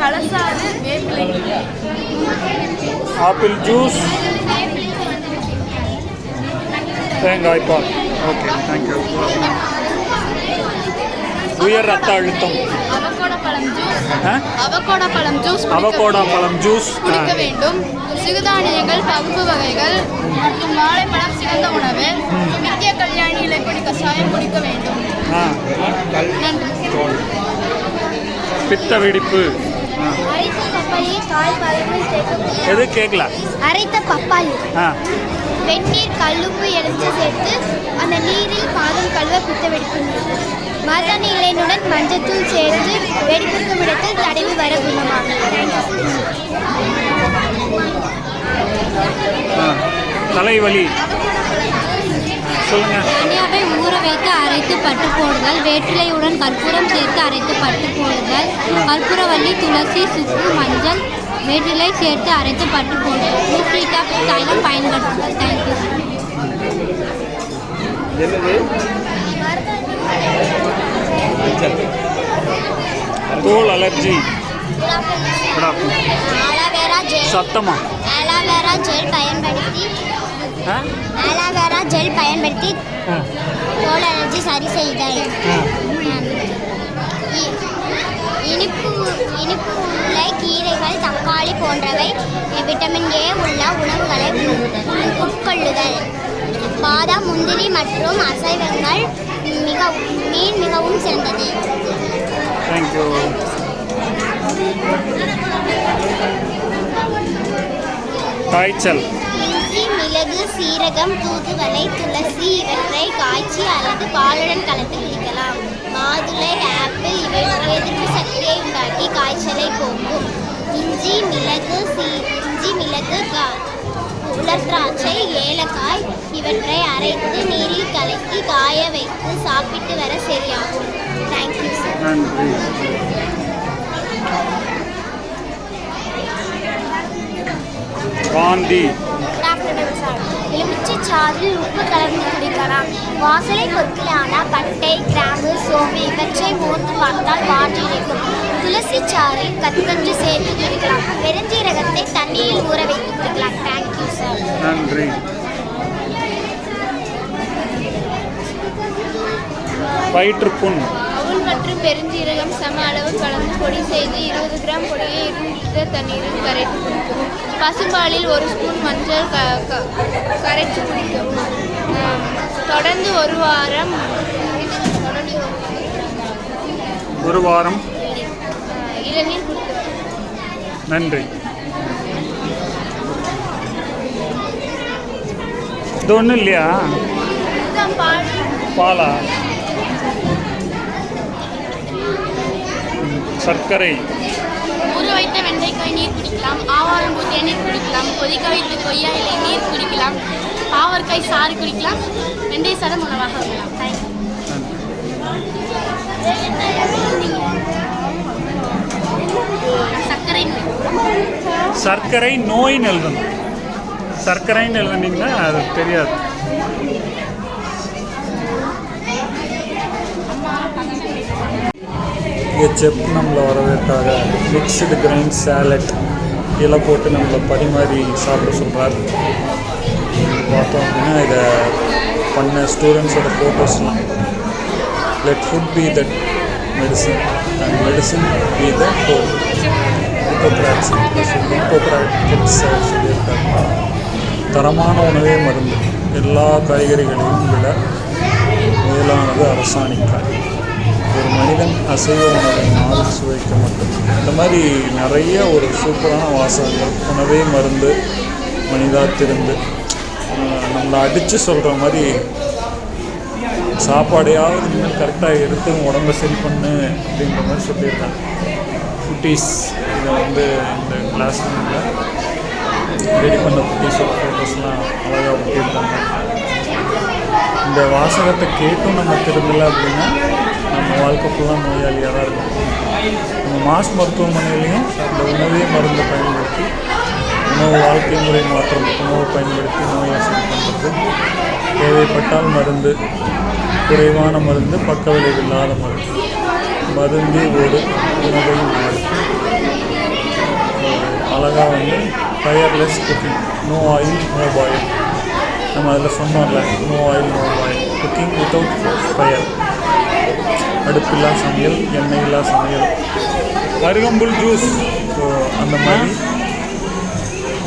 பழசாறு, வேப்பிலை, ஆப்பிள் ஜூஸ், தேங்காய் பால். Okay thank you. உயர் ரத்த அழுத்தம். அவகோடா பழம் ஜூஸ், ஆ அவகோடா பழம் ஜூஸ் அவகோடா பழம் ஜூஸ் குடிக்க வேண்டும். சிறுதானியங்கள், பருப்பு வகைகள் மற்றும் வாழைப்பழம் சிறந்த உணவு. நித்திய கல்யாணி இலைப்பொடி கஷாயம் குடிக்க வேண்டும். ஆ நன்றி. பித்த வெடிப்பு. அரைத்த பப்பாளி கால் வகைகள் சேர்க்க. எது கேட்கல? அரைத்த பப்பாளி, ஆ வெந்நீர், கல்லுப்பு எலுமிச்சை சேர்த்து அந்த நீரில் பாதம் கழுவ பித்த வெடிப்பு. மருதாணி இலையுடன் மஞ்சத்தூள் சேர்த்து வெடிப்பிற்கும் இடத்தில் தடவி வர குணமாகும். தலைவலி. சொல்லுங்கள். தனியாவை ஊற வைத்து அரைத்து பட்டு போடுதல், வேற்றிலையுடன் கற்பூரம் சேர்த்து அரைத்து பட்டு போடுதல், கற்பூரவள்ளி, துளசி, சுக்கு, மஞ்சள், வேற்றிலை சேர்த்து அரைத்து பட்டு போடுதல், யூக்லிட்டா தைலம் பயன்படுத்துதல். தேங்க்யூ. தோல் அலர்ஜி. ஆலோவேரா ஜெல், சத்தமா. ஆலோவேரா ஜெல் பயன்படுத்தி ஆலோவேரா ஜெல் பயன்படுத்தி தோல் அலர்ஜி சரி செய்தல். இனிப்பு உள்ள கீரைகள், தக்காளி போன்றவை விட்டமின் ஏ உள்ள உணவுகளை உட்கொள்ளுதல். பாதாம், முந்திரி மற்றும் அசைவங்கள் மிகவும் சிறந்தது. தேங்க்யூ. காய்ச்சல். இஞ்சி, மிளகு, சீரகம், தூதுவளை, துளசி இவற்றை காய்ச்சி அல்லது பாலுடன் கலந்து குடிக்கலாம். மாதுளை, ஆப்பிள் இவற்றை எதிர்ப்பு சக்தியை உண்டாக்கி காய்ச்சலை போக்கும். இஞ்சி, மிளகு, உலர் திராட்சை, ஏலக்காய் இவற்றை அரைத்து நீரில் கலக்கி காய வைத்து சாப்பிட்டு வர சரியாகும். Thank you sir. நன்றி. வாந்தி. எலுமிச்சை சாறில் உப்பு கலந்து குடிக்கலாம். வாசனை பொருட்களான பட்டை, கிராம்பு, சோம்பு இவற்றை மோந்து பார்த்தால் வாந்தி இருக்கும். துளசி சாறில் கற்கண்டு சேர்த்து குடிக்கலாம். பெருஞ்சீரகத்தை தண்ணீரில் ஊற வைத்து குடிக்கலாம். Thank you sir. நன்றி. வயிற்றுப்புண். அவுள் மற்றும் பெருஞ்சீரகம் சம அளவு கலந்து பொடி செய்து 20 கிராம் பொடியை 2 லிட்டர் தண்ணீரில் கரைத்து குடிக்கவும். பசும்பாலில் 1 ஸ்பூன் மஞ்சள் கரைத்து குடிக்கவும். தொடர்ந்து ஒரு வாரம் இளநீர் குடிக்கவும். நன்றி. இது ஒன்றும் இல்லையா? இதுதான் பால். பாலா? சர்க்கரை. ஊற வைத்த வெண்டைக்காய் நீர் குடிக்கலாம். ஆவாரம் பூ தேநீர் குடிக்கலாம். கொதிக்க வைத்த கொய்யா இலை நீர் குடிக்கலாம். பாவற்காய் சாறு குடிக்கலாம். வெண்டை சாதம் உணவாக இருக்கலாம். சர்க்கரை நோய்னு எழுதணும். சர்க்கரைன்னு எழுதுனீங்கன்னா அது தெரியாது. இங்கே செப் நம்மளை வரவேற்காக மிக்ஸ்டு கிரைன் சேலட் இலை போட்டு நம்மளை பரிமாறி சாப்பிட சொல்கிறார். பார்த்தோம் அப்படின்னா இதை பண்ண ஸ்டூடெண்ட்ஸோட ஃபோட்டோஸ்லாம். Let food be the medicine and medicine be the food. Hippocrates சொல்லியிருக்காங்க. தரமான உணவே மருந்து. எல்லா காய்கறிகளையும் விட மேலானது அரசாணிக்காய். ஒரு மனிதன் அசைவ உணவை நாவில் சுவைக்க மட்டும். இந்த மாதிரி நிறைய ஒரு சூப்பரான வாசகங்கள். உணவே மருந்து, மனிதா திருந்து நம்மளை அடித்து சொல்கிற மாதிரி சாப்பாடையாவது இனிமேல் கரெக்டாக எடுத்து உடம்பை சரி பண்ணு அப்படின்ற மாதிரி சொல்லியிருக்காங்க. குட்டீஸ் இதை வந்து இந்த கிளாஸ் ரூமில் ரெடி பண்ண குட்டீஸோட ஃபோட்டோஸ்லாம் அழகாக ஒட்டியிருக்காங்க. இந்த வாசகத்தை கேட்டும் நம்ம திரும்பலை அப்படின்னா நம்ம வாழ்க்கை ஃபுல்லாக நோயாளியாக தான் இருக்கும். நம்ம மாஸ் மருத்துவமனையிலையும் இந்த உணவே மருந்தை பயன்படுத்தி உணவு வாழ்க்கை முறை மாற்றம் உணவை பயன்படுத்தி நோயை சரி பண்ணுறது, தேவைப்பட்டால் மருந்து, குறைவான மருந்து, பக்க விளைவு இல்லாத மருந்து, மருந்தே ஓடு உணவையும் நாடு. அழகாக வந்து fireless cooking, no oil no boil. நம்ம அதில் சொன்னோம்ல, no oil no boil, cooking without fire, அடுப்பில்லா சமையல், எண்ணெயில்லா சமையல். அருகம்புல் ஜூஸ். ஸோ அந்த மாதிரி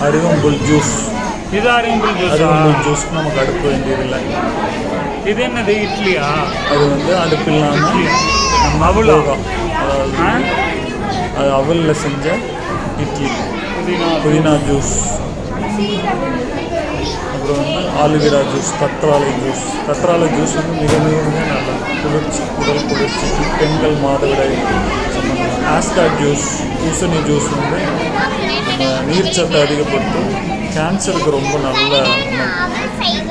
அருகம்புல் ஜூஸ், இது அருகம்புல் ஜூஸ். அருகம்புல் ஜூஸ்க்கு நமக்கு அடுப்பு வேண்டியதில்லை. இது என்னது, இட்லியா? அது வந்து அடுப்பு இல்லாமல் அவளா? அதாவது அது அவலில் செஞ்ச இட்லி. புதினா ஜூஸ், அப்புறம் வந்து ஆலுவிரா ஜூஸ், கற்றாழை ஜூஸ். கற்றாழை ஜூஸ் வந்து மிக மிக மிக நல்லது, குளிர்ச்சி, உடல் குளிர்ச்சிக்கு, பெண்கள் மாதவிடாய் சம்பந்தம். ஆஸ்கா ஜூஸ், பூசணி ஜூஸ் வந்து நீர்ச்சத்தை அதிகப்படுத்தும், கேன்சருக்கு ரொம்ப நல்ல உணவு.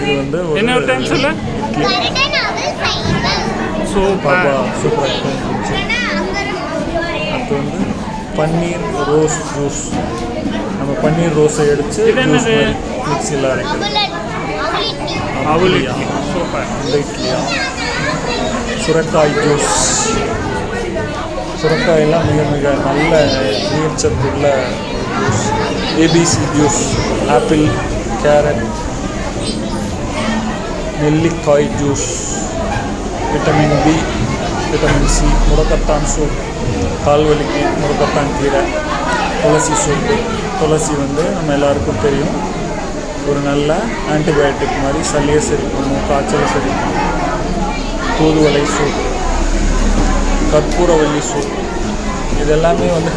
இது வந்து என்ன ஒரு டைம் சொல்ல? இட்லி. பாபா சூப்பராக இருந்துச்சு. அடுத்து வந்து பன்னீர் ரோஸ் ஜூஸ். நம்ம பன்னீர் ரோஸை எடுத்து மிக்சியில் அரைக்கிறது. அவலியா? சூப்பர். இந்த இட்லியா? சுரக்காய் ஜூஸ். சுரக்காயெல்லாம் மிக மிக நல்ல நீர்ச்சத்துள்ள juice. ABC juice, apple, carrot, நெல்லிக்காய் juice, vitamin B, vitamin C, முடக்கத்தான் சூப், கால்வலிக்கு முடக்கத்தான் கீரை, துளசி சூப்பு. துளசி வந்து நம்ம எல்லாருக்கும் தெரியும், ஒரு நல்ல ஆன்டிபயோட்டிக் மாதிரி, சளியை சரி பண்ணும், காய்ச்சலை சரி பண்ணும். தூதுவளை சூப், கற்பூரவல்லி சூப், இதெல்லாமே வந்து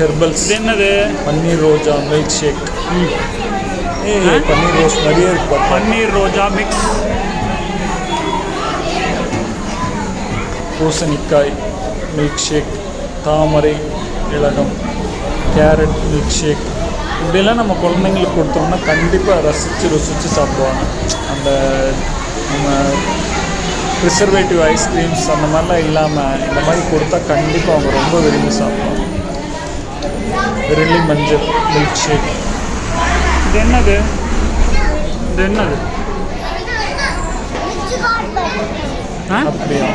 ஹெர்பல்ஸ். என்னது? பன்னீர் ரோஜா மில்க் ஷேக். பன்னீர் ரோஸ் மாதிரியே இருக்கும். பன்னீர் ரோஜா மிக்ஸ். பூசணிக்காய் மில்க் ஷேக், தாமரை இலகம், கேரட் மில்க் ஷேக். இப்படியெல்லாம் நம்ம குழந்தைங்களுக்கு கொடுத்தோம்னா கண்டிப்பாக ருசித்து சாப்பிடுவாங்க. அந்த நம்ம ப்ரிசர்வேட்டிவ் ஐஸ்கிரீம்ஸ் அந்த மாதிரிலாம் இல்லாமல் இந்த மாதிரி கொடுத்தா கண்டிப்பாக அவங்க ரொம்ப விரும்பி சாப்பிடுவாங்க. விரலி மஞ்சள் மில்க் ஷேக். இது என்னது? இது என்னது? அப்படியா?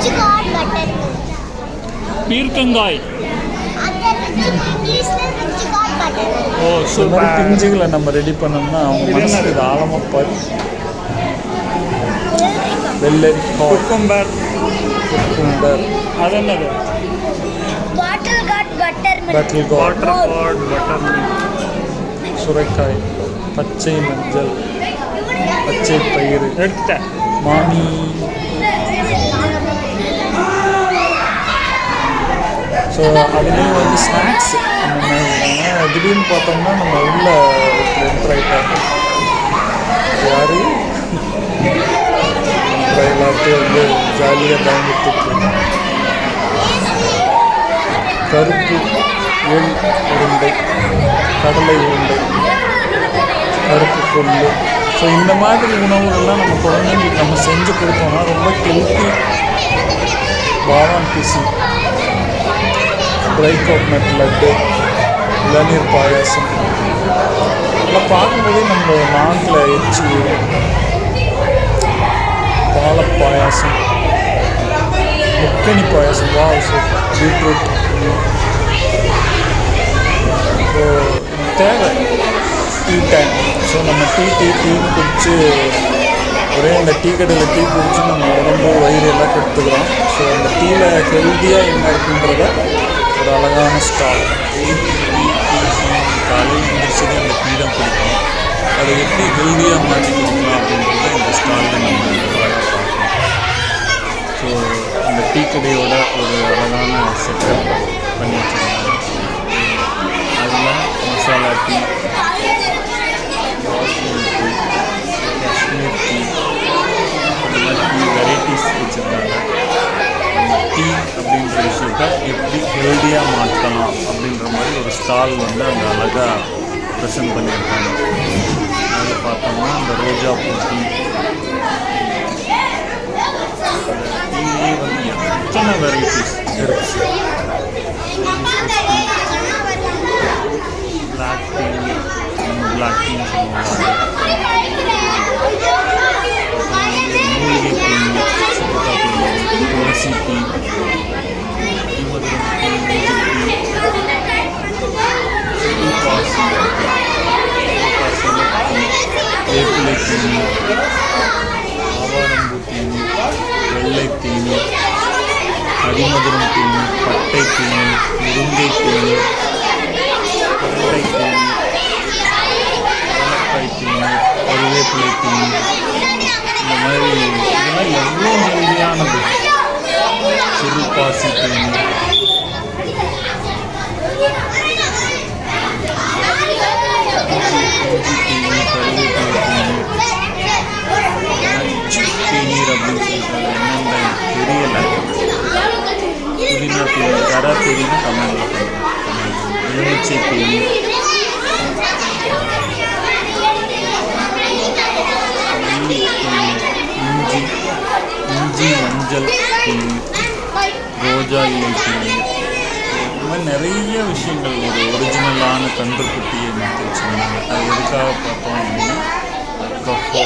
பீர்க்கங்காய். ஓ இந்த மாதிரி சூப்பர். பிஞ்சுகளை நம்ம ரெடி பண்ணோம்னா அவங்க மனசு இது ஆழமாக பாரு. வெள்ளரிக்காய், குக்கும்பர். குக்கும்பர், அது என்னது? Bottle gourd, water gourd buttermilk. சுரைக்காய், பச்சை மஞ்சள், பச்சை பயிறு, எடுத்துட்டேன். மாமி. ஸோ அதுலேயும் வந்து ஸ்நாக்ஸ் நம்ம திடீர்னு பார்த்தோம்னா நம்ம உள்ள என்ட்ரு ஆகிட்டாங்க. யார் எல்லாத்தையும் வந்து ஜாலியாக பயன்படுத்திட்டு கருப்பு எள் உருண்டை, கடலை உருண்டை, கருப்பு கொள்ளு. ஸோ இந்த மாதிரி உணவுகள்லாம் நம்ம குழந்தைங்களுக்கு நம்ம செஞ்சு கொடுத்தோம்னா ரொம்ப ஹெல்த்தி. பாதாம் பிசி, ட்ரை கோகனட் லட்டு, இளநீர் பாயாசம் இதெல்லாம் பார்க்கும்போதே நம்ம நாக்கில் எச்சி வரும். பாலப்பாயாசம், முக்கணி பாயாசம், சூப்பர், பீட்ரூட். ஸோ தேவை டீ டைம். ஸோ நம்ம டீன்னு குடித்து ஒரே அந்த டீ கடையில் டீ குடித்து நம்ம உடம்பு வயிறு எல்லாம் கெடுத்துக்கிறோம். ஸோ அந்த டீயில் ஹெல்த்தியாக என்ன இருக்குன்றத ஒரு அழகான ஸ்டால். காலையில் எழுந்திரிச்சதே அந்த டீ தான் குடிக்கணும். அதை எப்படி ஹெல்த்தியாக மாற்றி கொடுக்கலாம் அப்படின்றத இந்த ஸ்டாலில் நம்ம அழகாக பார்க்கலாம். ஸோ இந்த டீ கடையோட ஒரு அழகான செட்டப் பண்ணி வச்சுருக்காங்க. அதில் மசாலா டீ, காஷ்மீர் டீ, இந்த மாதிரி டீ வெரைட்டிஸ் வச்சுருந்தாங்க. டீ அப்படின்ற விஷயத்த எப்படி ஹெல்த்தியாக மாற்றலாம் அப்படின்ற மாதிரி ஒரு ஸ்டால் வந்து அங்கே அழகாக ப்ரெசென்ட் பண்ணியிருக்காங்க. அதில் பார்த்தோம்னா அந்த ரோஜா பூ டீ, டீயே வந்து எத்தனை வெரைட்டிஸ் இருக்குது. பிளாக் டீ, பிளாக் டீன்னு சொல்லுவாங்க. மூலிகை டீ, சுத்தா டீ, துளசி டீ, அதிமதுரம் டீ, வேப்பிலை தீனி, ஆவாரம்பூ தீனி, வெள்ளை தீனி, அதிமதுரம் தீனி, பட்டை தீனி, முருங்கை தீனி, கொண்டை தீனி, ஏலக்காய் தீனி, கருவேப்பிலை தீனி, இந்த மாதிரி இதெல்லாம் எவ்வளோ ஹெல்தியானது. சிறுபாசி தீனி, இஞ்சி தீனி, கருவேப்பிலை தீனி, தேநீர் அப்படின்னு சொல்லிட்டாங்க. என்னென்ன தெரியலை. புதினா தீனி, யாரா தெரியுன்னு கமெண்ட்ல பண்ணுறேன். எலுமிச்சை தீனி, இஞ்சி மஞ்சள் தீனி, ரோஜா இலை தீனி, இந்த மாதிரி நிறைய விஷயங்கள். ஒரு ஒரிஜினலான கன்றுக்குட்டியை நிறுத்தி வச்சுருந்தாங்க. அது எதுக்காக பார்த்தோம் அப்படின்னா கஃபோ,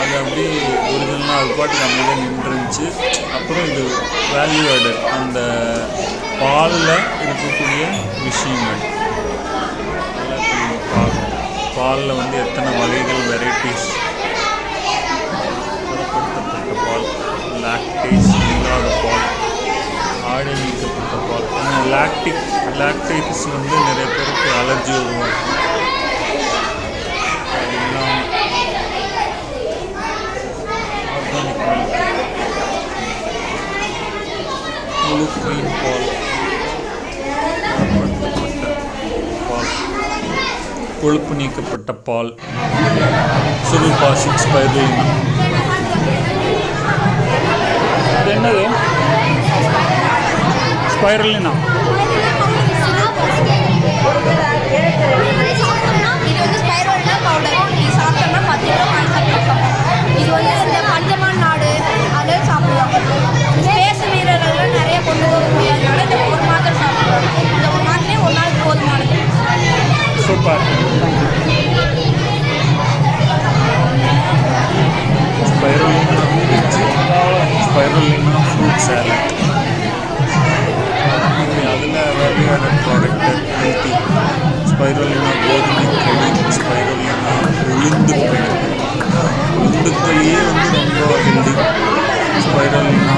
அது அப்படியே ஒரிஜினலாக அது பாட்டுக்கு அமைதியாக நின்றுருந்துச்சு. அப்புறம் இது வேல்யூ ஆடட், அந்த பாலில் இருக்கக்கூடிய விஷயங்கள் எல்லாத்தையும் பார்க்கணும். பாலில் வந்து எத்தனை வகைகள், வெரைட்டிஸ், பதப்படுத்தப்பட்ட பால், லாக்டேஸ் இல்லாத பால், ஆடை நீக்கப்பட்ட பால். லாக்டேஸ் வந்து நிறைய பேருக்கு அலர்ஜி உருவாக்கும். அது இல்லாமல் ஆர்கானிக் மில்க், முழு க்ரீம் பால், பதப்படுத்தப்பட்ட பால், கொழுப்பு நீக்கப்பட்ட பால், சுருள்பாசி, ஸ்பைருலினா. இது என்னது? ஸ்பைருலினா. இது வந்து ஸ்பைருலினா பவுடர். இது சாப்பிட்டோம்னா 10 கிலோ சாப்பிடலாம். இது வந்து இந்த பஞ்சமான நாடு அதை சாப்பிடுவாங்க. பேசு வீரர்கள்லாம் நிறைய கொண்டு போக முடியாதனால இந்த ஒரு மாத்திரை சாப்பிடுவாங்க. இந்த ஒரு மாத்திரை ஒரு நாளைக்கு போதுமானது. சூப்பர். ஸ்பைருலினா இருந்துச்சு. Spirulina fruit salad. அதில் value added product healthy. Spirulina கோதுமை களி, ஸ்பைருலினா உளுந்துக்களி. உளுந்துக்களியே வந்து ரொம்ப ஹெல்தி. ஸ்பைருலினா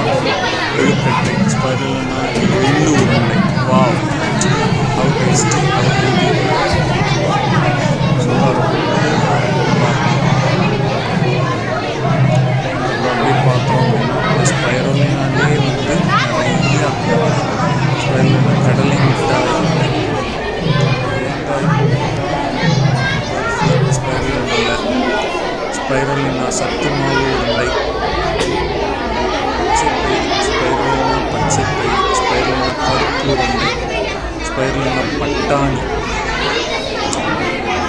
கொழுக்கட்டை, ஸ்பைருலினா எள்ளு உருண்டை. Wow, how tasty, how healthy. Super. அப்படி பார்த்தோம் அப்படின்னா ஸ்பைருலினாலே வந்து நிறைய ஸ்பைருலினா கடலை மிட்டாய், ஸ்பைருலினா சத்து மாவு உருண்டை, ஸ்பைருலினா பச்சைப்பை, ஸ்பைருலினா கருப்பு உருண்டை, ஸ்பைருலினா பட்டாணி,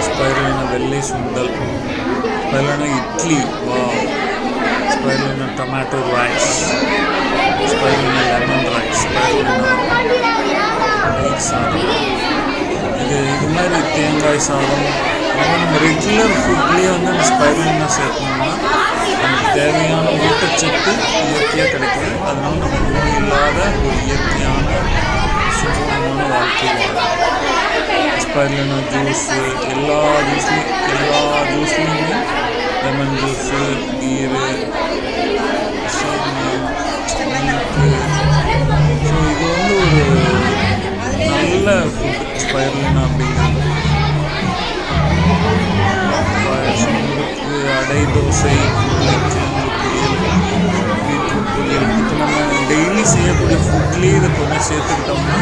ஸ்பைருலினா வெள்ளை சுண்டல், spirulina idli, wow, spirulina tomato rice, spirulina lemon rice, spirulina தயிர் சாதம். இது மாதிரி தேங்காய் சாதம். நம்ம ரெகுலர் ஃபுட்லேயே வந்து அந்த ஸ்பைருலினா சேர்க்கணும்னா நமக்கு தேவையான ஊட்டச்சத்து இயற்கையாக கிடைக்குது. அதனால நம்ம நோய் இல்லாத ஒரு இயற்கையான சுத்தமான வாழ்க்கை வாழலாம். ஸ்பைருலினா ஜூஸு, எல்லா ஜூஸ்லேயுமே லெமன் ஜூஸு, கீரு, சேமியா, மில்க்கு. ஸோ இது வந்து ஒரு நல்ல ஃபுட் ஸ்பைருலினா அப்படிங்கிறது. பாயசம், முறுக்கு, அடை, தோசை, உருளைக்கிழங்கு பொரியல், பீட்ரூட் பொரியல். இப்போ நம்ம டெய்லி செய்யக்கூடிய ஃபுட்லேயே இதை கொஞ்சம் சேர்த்துக்கிட்டோம்னா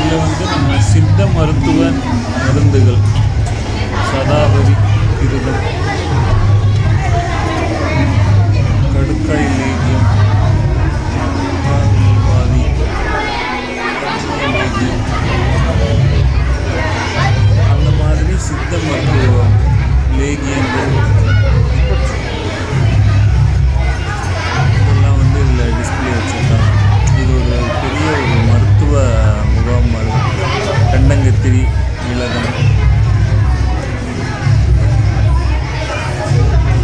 இதில் வந்து நம்ம சித்த மருத்துவ மருந்துகள் சதாவரி இருதம், கடுக்காய் லேகியம், வாதி லேகியம், அந்த மாதிரி சித்த மருத்துவ லேகியங்கள் இதெல்லாம் வந்து இதில் டிஸ்பிளே வச்சுருக்காங்க. இது ஒரு பெரிய ஒரு மருத்துவ முகாம் மாதிரி. கண்டங்கத்திரி, மிளகம்,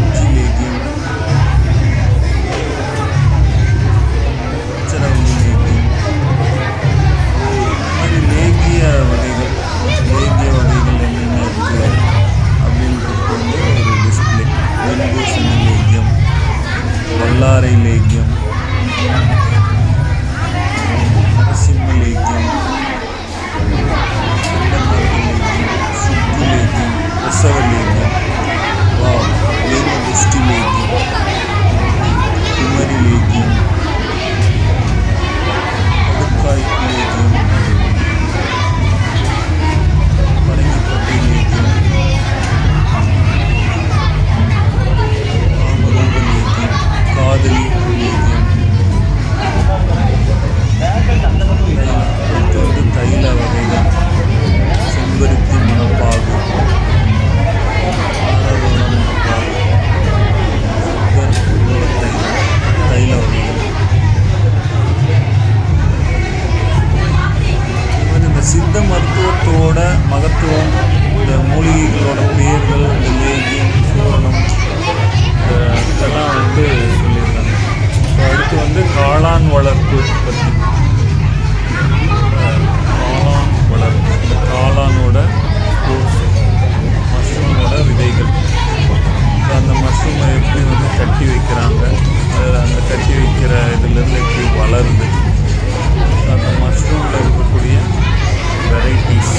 உச்சி லேகியம், உச்சரவல்லி லேகியம், அது லேகிய வகைகள் என்னென்ன இருக்குது அப்படின்றது வந்து ஒரு டிஸ்பிளே. வெண்பூசணி லேகியம், வல்லாரை லேகியம், நரசிம்ம லேகியம், சுக்கு லேகியம், பிரசவ லேகியம், வேமதுஷ்டி லேகியம், குமரி லேகியம், கடுக்காய் லேகியம், பரங்கிப்பட்டை லேகியம், காமரூப லேகியம், காதலி லேகியம், தைல வகைகள், செம்பருத்தி மணப்பாகு, ஆரவண மணப்பாகு, தைல வகைகள். இந்த சித்த மருத்துவத்தோட மகத்துவம், இந்த மூலிகைகளோட பெயர்கள், இந்த லேகியம், சூரணம், இதெல்லாம் வந்து சொல்லியிருக்காங்க. ஸோ அடுத்து வந்து காளான் வளர்ப்பு பற்றி. காளான் வளர்ப்பு, இந்த காளானோட ஸ்போர்ட்ஸ், மஷ்ரூமோட விதைகள், அந்த மஷ்ரூமை எப்படி வந்து கட்டி வைக்கிறாங்க, அந்த கட்டி வைக்கிற இதுலேருந்து எப்படி வளருது, அந்த மஷ்ரூமில் இருக்கக்கூடிய வெரைட்டிஸ்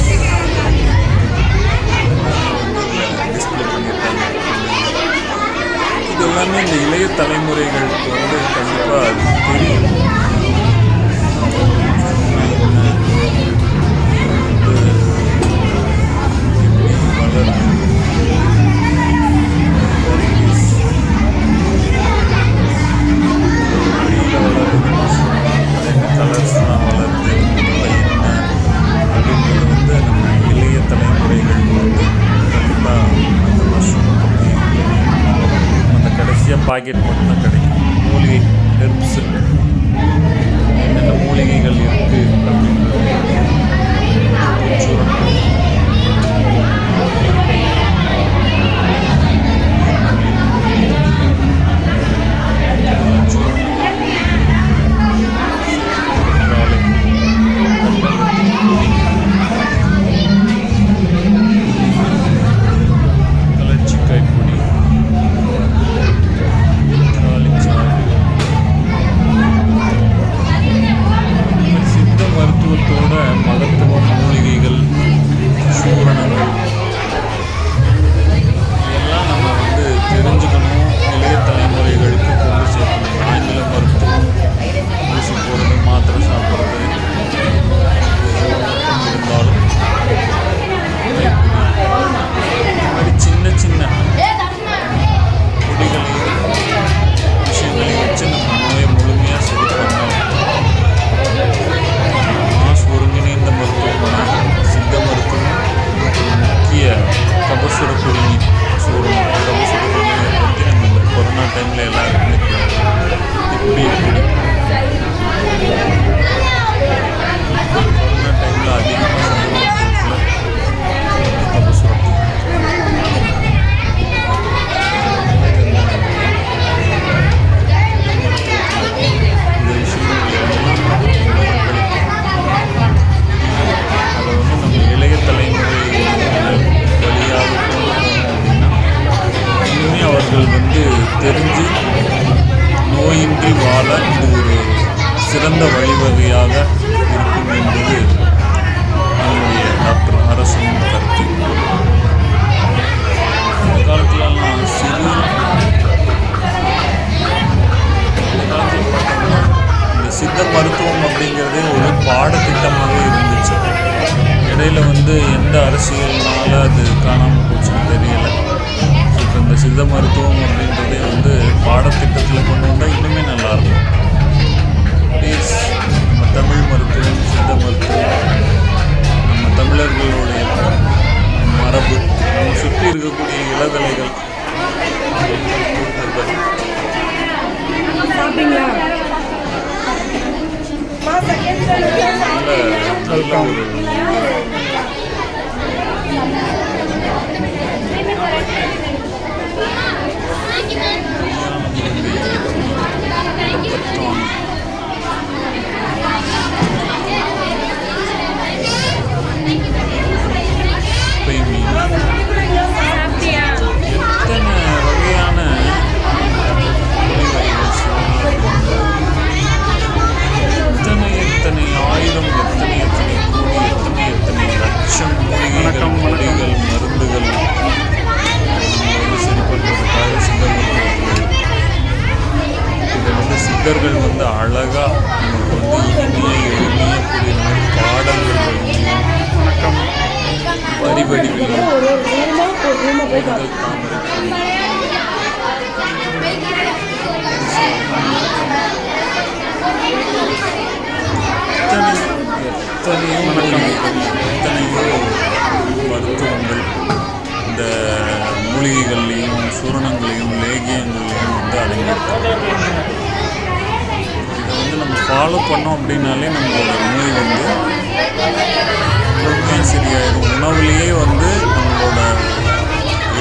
டிஸ்பிளே பண்ணியிருக்காங்க. இது எல்லாமே இந்த இளைய தலைமுறைகளுக்கு வந்து கண்டிப்பாக தெரியும். கலர்ஸ்லாம் வளருது, என்ன அப்படின்றது வந்து நம்ம இளைய தலைமுறைகளுக்கு வந்து கண்டிப்பாக அந்த மஷ்ரூம் பற்றி அந்த கடைசியாக பாக்கெட் மட்டும்தான் கிடைக்கும். மூலிகை ஹெர்ப்ஸு என்னென்ன மூலிகைகள் இருக்குது அப்படின்றது சூரணம், கலர்ச்சிக்காய் பொடி, சித்த மருத்துவத்தோட மகத்துவம், மூலிகைகள், சூரணங்கள், இதெல்லாம் நம்ம வந்து தெரிஞ்சுக்கணும். இளைய தலைமுறைகளுக்கு கொண்டு சேர்க்கணும். ஆங்கில மருத்துவம், ஊசி போடுறது, மாத்திரை சாப்பிட்றது இருந்தாலும் இந்த மாதிரி சின்ன சின்ன பொடிகளையும் விஷயங்களையும் வச்சு நம்ம நோயை முழுமையாக சரி பண்ணோம். மாஸ் ஒருங்கிணைந்த மருத்துவமனை, சித்த மருத்துவம், முக்கிய கபசுர குருணி சூரணம். கபசுர குருணியை பற்றி நம்ம இந்த கொரோனா டைமில் எல்லாருக்குமே இப்படி இருக்குது. கொரோனா டைமில் அதிகமாக கபசுரம் இந்த விஷயங்கள் எல்லாம் மக்களுக்கு அதை வந்து நம்ம இளைய தலைமுறை வழியாக கொண்டு போனோம் அப்படின்னா இன்னுமே அவர்கள் வந்து தெரிஞ்சு நோயின்றி வாழ இது ஒரு சிறந்த வழிவகையாக இருக்கும் என்பது நம்முடைய டாக்டர் அரசின் கருத்து. இந்த காலத்துலலாம் இந்த சித்த மருத்துவம் அப்படிங்கிறதே ஒரு பாடத்திட்டமாகவே இருந்துச்சு. சித்த மருத்துவம் அப்படின்றதே வந்து பாடத்திட்டத்தில் கொண்டு வந்தால் இன்னுமே நல்லாயிருக்கும். ப்ளீஸ் நம்ம தமிழ் மருத்துவம், சித்த மருத்துவம், நம்ம தமிழர்களுடைய மரபு, நம்ம சுற்றி இருக்கக்கூடிய இளதலைகள் நல்ல ஒரு எத்தனை வகையான எத்தனை ஆயிரம், எத்தனை கோடி, எத்தனை லட்சம் மூலிகைகள், மொழிகள், மருந்துகள் வந்து சரி பண்ணுறதுக்காக சித்த மருத்துவர்கள். இதை வந்து சித்தர்கள் வந்து அழகாக நமக்கு வந்து இனிமையை எளிமையக்கூடிய மாதிரி பாடல்கள் வழியும் வரி வடிவிலும் தாமரை எத்தனையோ மருத்துவங்கள் இந்த மூலிகைகள்லேயும் சூரணங்களையும் லேகியங்களையும் வந்து அடங்கியிருக்காங்க. இதை வந்து நம்ம ஃபாலோ பண்ணோம் அப்படின்னாலே நம்மளோட நோய் வந்து முழுமையாக சரியாயிடும். உணவுலேயே வந்து நம்மளோட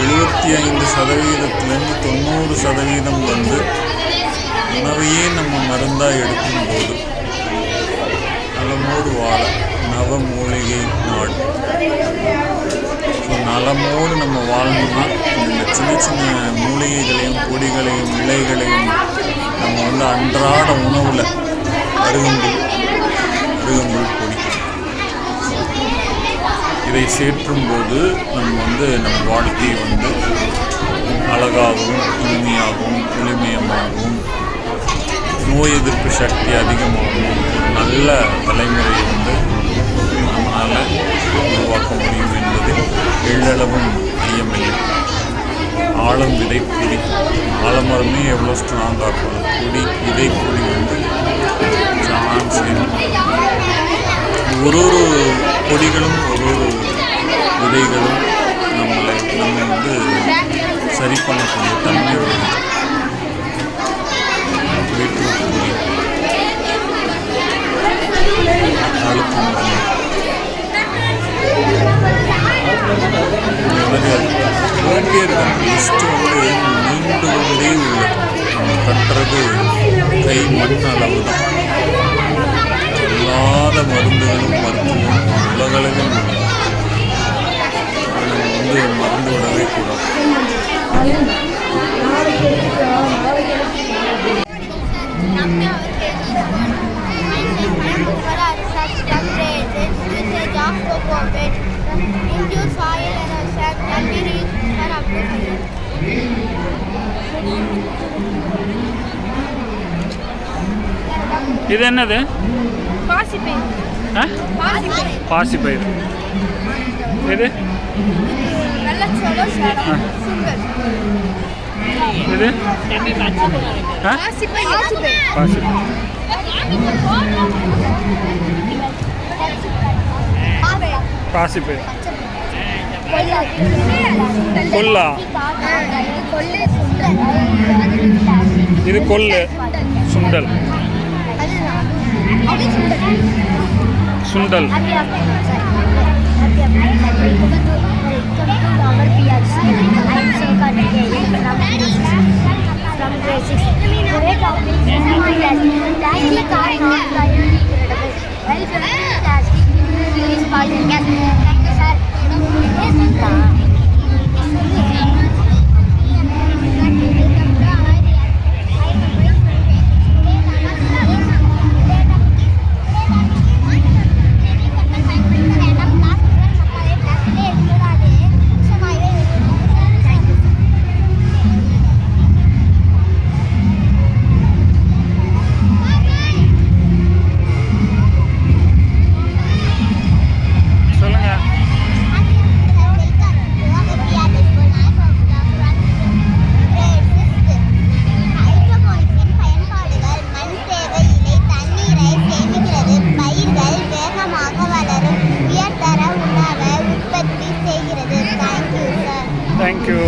75%-லேருந்து 90% வந்து உணவையே நம்ம மருந்தாக எடுக்கும்போது நலமோடு வாழ நவமூலிகை நாடு. ஸோ நலமோடு நம்ம வாழணும்னா இந்த சின்ன சின்ன மூலிகைகளையும் கொடிகளையும் இலைகளையும் நம்ம வந்து அன்றாட உணவில் அருகம்புல் பொடி இதை சேர்க்கும்போது நம்ம வந்து நம்ம வாழ்க்கையை வந்து அழகாகவும் இனிமையாகவும் எளிமையமாகவும் நோய் எதிர்ப்பு சக்தி அதிகமாகவும் ஒரு நல்ல தலைமுறையை வந்து நம்மளால் உருவாக்க முடியும் என்பதில் எள்ளளவும் ஐயமில்லை. ஆழம் விதை கொடி, ஆலமரமே எவ்வளோ ஸ்ட்ராங்காக இருக்கும், கொடி விதை கொடி வந்து சான்ஸ். ஒரு கொடிகளும் ஒரு விதைகளும் நம்ம வந்து சரி பண்ணக்கூடிய தன்மை உள்ளது. பீட்ரூட் பொடி, அழுப்பு மருந்து, போயிட்டே இருக்கும். லிஸ்ட்டு வந்து நீண்டு கொண்டே உள்ளது. நம்ம கட்டுறது கை மண் அளவு தான். எல்லாத மருந்துகளும் மருத்துவம் உலகளவில் உள்ளது. நம்ம வந்து மருந்து விடவே கூடாது. இது என்னது? பாசிப்பயிறு. இது இது பாசிப்பயிறு. கொல்லா, இது கொள்ளு, சுண்டல், சுண்டல். தேங்க்யூ.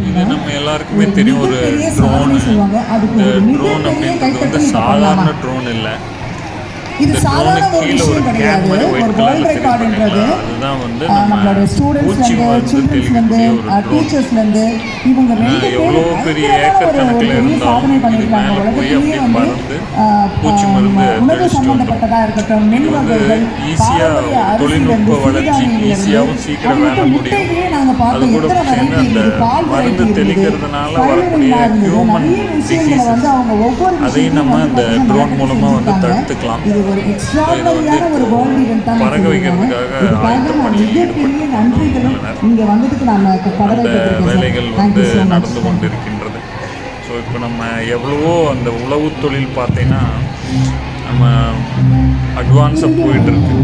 இது நம்ம எல்லாருக்குமே தெரியும் ஒரு ட்ரோனு. இந்த ட்ரோன் அப்படின்றது வந்து சாதாரண ட்ரோன் இல்லை. இந்த ட்ரோனுக்கு கீழே ஒரு கேன் மாதிரி ஒயிட் கலரில் தெரியும் பார்த்தீங்களா, அதுதான் வந்து நம்ம பூச்சி மருந்து தெளிக்கக்கூடிய ஒரு ட்ரோன். எவ்வளோ பெரிய ஏக்கர் கணக்கில் இருந்தாலும் இது மேலே போய் அப்படியே பறந்து பூச்சி மருந்து தெளிச்சுட்டு வந்துடும். இது வந்து ஈஸியாக தொழில்நுட்ப வளர்ச்சி, ஈஸியாகவும் சீக்கிரம் வேலை முடியும். அது கூட சேர்ந்து அந்த மருந்து தெளிக்கிறதுனால வரக்கூடிய ஹியூமன் டிசீசஸ் அதையும் நம்ம அந்த ட்ரோன் மூலமாக வந்து தடுத்துக்கலாம். இதை வந்து பறக்க வைக்கிறதுக்காக ஆயத்த பணியில் ஈடுபட்டுள்ளனர். அந்த வேலைகள் வந்து நடந்து கொண்டிருக்கின்றது. ஸோ இப்போ நம்ம எவ்வளவோ அந்த உழவு தொழில் பார்த்தீங்கன்னா நம்ம அட்வான்ஸாக போயிட்டுருக்கு.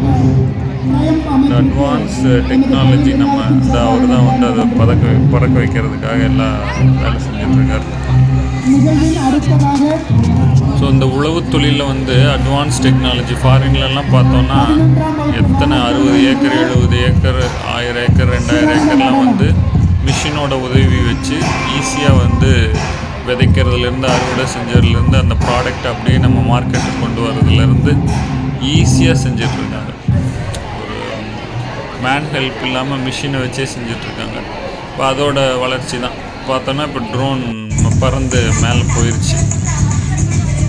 இந்த அட்வான்ஸ் டெக்னாலஜி நம்ம இந்த அவர் தான் வந்து அதை பறக்க வைக்கிறதுக்காக எல்லாம் வேலை செஞ்சிட்ருக்கார். ஸோ இந்த உழவு தொழிலில் வந்து அட்வான்ஸ் டெக்னாலஜி ஃபாரின்லலாம் பார்த்தோன்னா எத்தனை 60 ஏக்கர் 70 ஏக்கர் 1000 ஏக்கர் 2000 ஏக்கர்லாம் வந்து மிஷினோட உதவி வச்சு ஈஸியாக வந்து விதைக்கிறதுலேருந்து அறுவடை செஞ்சதுலேருந்து அந்த ப்ராடக்ட் அப்படியே நம்ம மார்க்கெட்டுக்கு கொண்டு வரதுலேருந்து ஈஸியாக செஞ்சிட்ருக்காங்க. ஒரு மேன் ஹெல்ப் இல்லாமல் மிஷினை வச்சே செஞ்சிட்ருக்காங்க. இப்போ அதோட வளர்ச்சி தான் பார்த்தோன்னா இப்போ ட்ரோன் பறந்து மேலே போயிடுச்சு.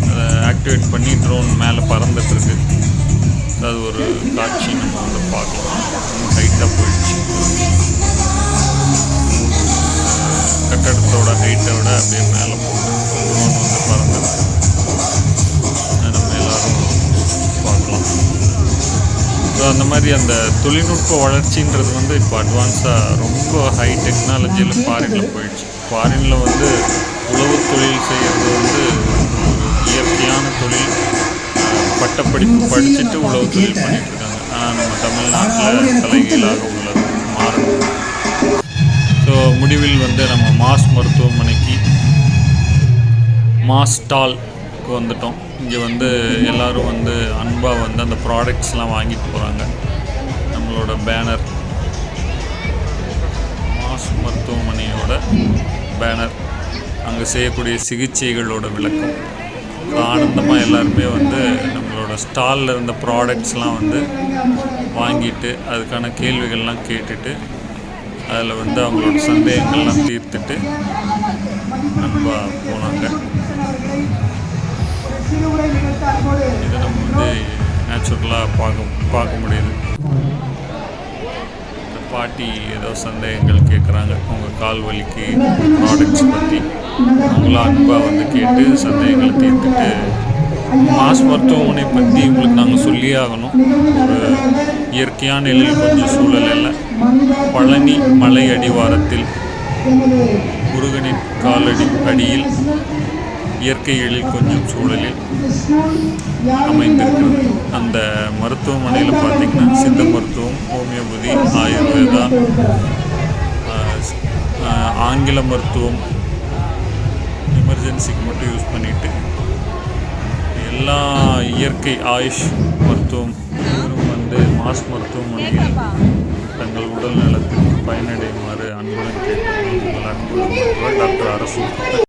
அதை ஆக்டிவேட் பண்ணி ட்ரோன் மேலே பறந்துட்டுருக்கு. அது ஒரு காட்சி நம்ம வந்து பார்க்கலாம். ஹைட்டாக போயிடுச்சு. கட்டடத்தோட ஹைட்டை விட அப்படியே மேலே போட்டு ட்ரோன் வந்து பறந்துருக்கு. நம்ம எல்லோரும் பார்க்கலாம். ஸோ அந்த மாதிரி அந்த தொழில்நுட்ப வளர்ச்சின்றது வந்து இப்போ அட்வான்ஸாக ரொம்ப ஹை டெக்னாலஜியில் ஃபாரினில் போயிடுச்சு. ஃபாரினில் வந்து உழவு தொழில் செய்கிறது வந்து ஒரு இயற்கையான தொழில். பட்டப்படிப்பு படிச்சுட்டு உழவு தொழில் பண்ணிகிட்ருக்காங்க. ஆனால் நம்ம தமிழ்நாட்டில் தலைகீழாக உள்ளது மாறணும். ஸோ முடிவில் வந்து நம்ம மாஸ் மருத்துவமனைக்கு மாஸ் ஸ்டால்க்கு வந்துட்டோம். இங்கே வந்து எல்லோரும் வந்து அன்பாக வந்து அந்த ப்ராடக்ட்ஸ்லாம் வாங்கிட்டு போகிறாங்க. நம்மளோட பேனர், மாஸ் மருத்துவமனையோட பேனர், அங்கே செய்யக்கூடிய சிகிச்சைகளோட விளக்கம். ஆனந்தமாக எல்லாருமே வந்து நம்மளோட ஸ்டாலில் இருந்த ப்ராடக்ட்ஸ்லாம் வந்து வாங்கிட்டு அதுக்கான கேள்விகள்லாம் கேட்டுட்டு அதில் வந்து அவங்களோட சந்தேகங்கள்லாம் தீர்த்துட்டு நண்பாக போனாங்க. இதை நம்ம வந்து நேச்சுரலாக பார்க்க முடியுது. இந்த பாட்டி ஏதோ சந்தேகங்கள் கேட்குறாங்க. அவங்க கால் வலிக்கு ப்ராடக்ட்ஸ் பற்றி அவங்கள அன்பாக வந்து கேட்டு சந்தேகங்களை தீர்த்துட்டு மாஸ் மருத்துவமனை பற்றி உங்களுக்கு நாங்கள் சொல்லியே ஆகணும். ஒரு இயற்கையான எழில் கொஞ்சம் சூழலில் பழனி மலை அடிவாரத்தில் முருகனின் காலடி அடியில் இயற்கை எழில் கொஞ்சம் சூழலில் அமைந்திருக்கிறது. அந்த மருத்துவமனையில் பார்த்திங்கன்னா சித்த மருத்துவம், ஹோமியோபதி, ஆயுர்வேதா, ஆங்கில மருத்துவம், எமர்ஜென்சிக்கு மட்டும் யூஸ் பண்ணிவிட்டு எல்லா இயற்கை ஆயுஷ் மருத்துவம் வந்து மாஸ் மருத்துவமனையில் தங்கள் உடல் நலத்திற்கு பயனடையுமாறு அன்புடன் கேட்டு உங்கள் அன்பு டாக்டர் அரசு.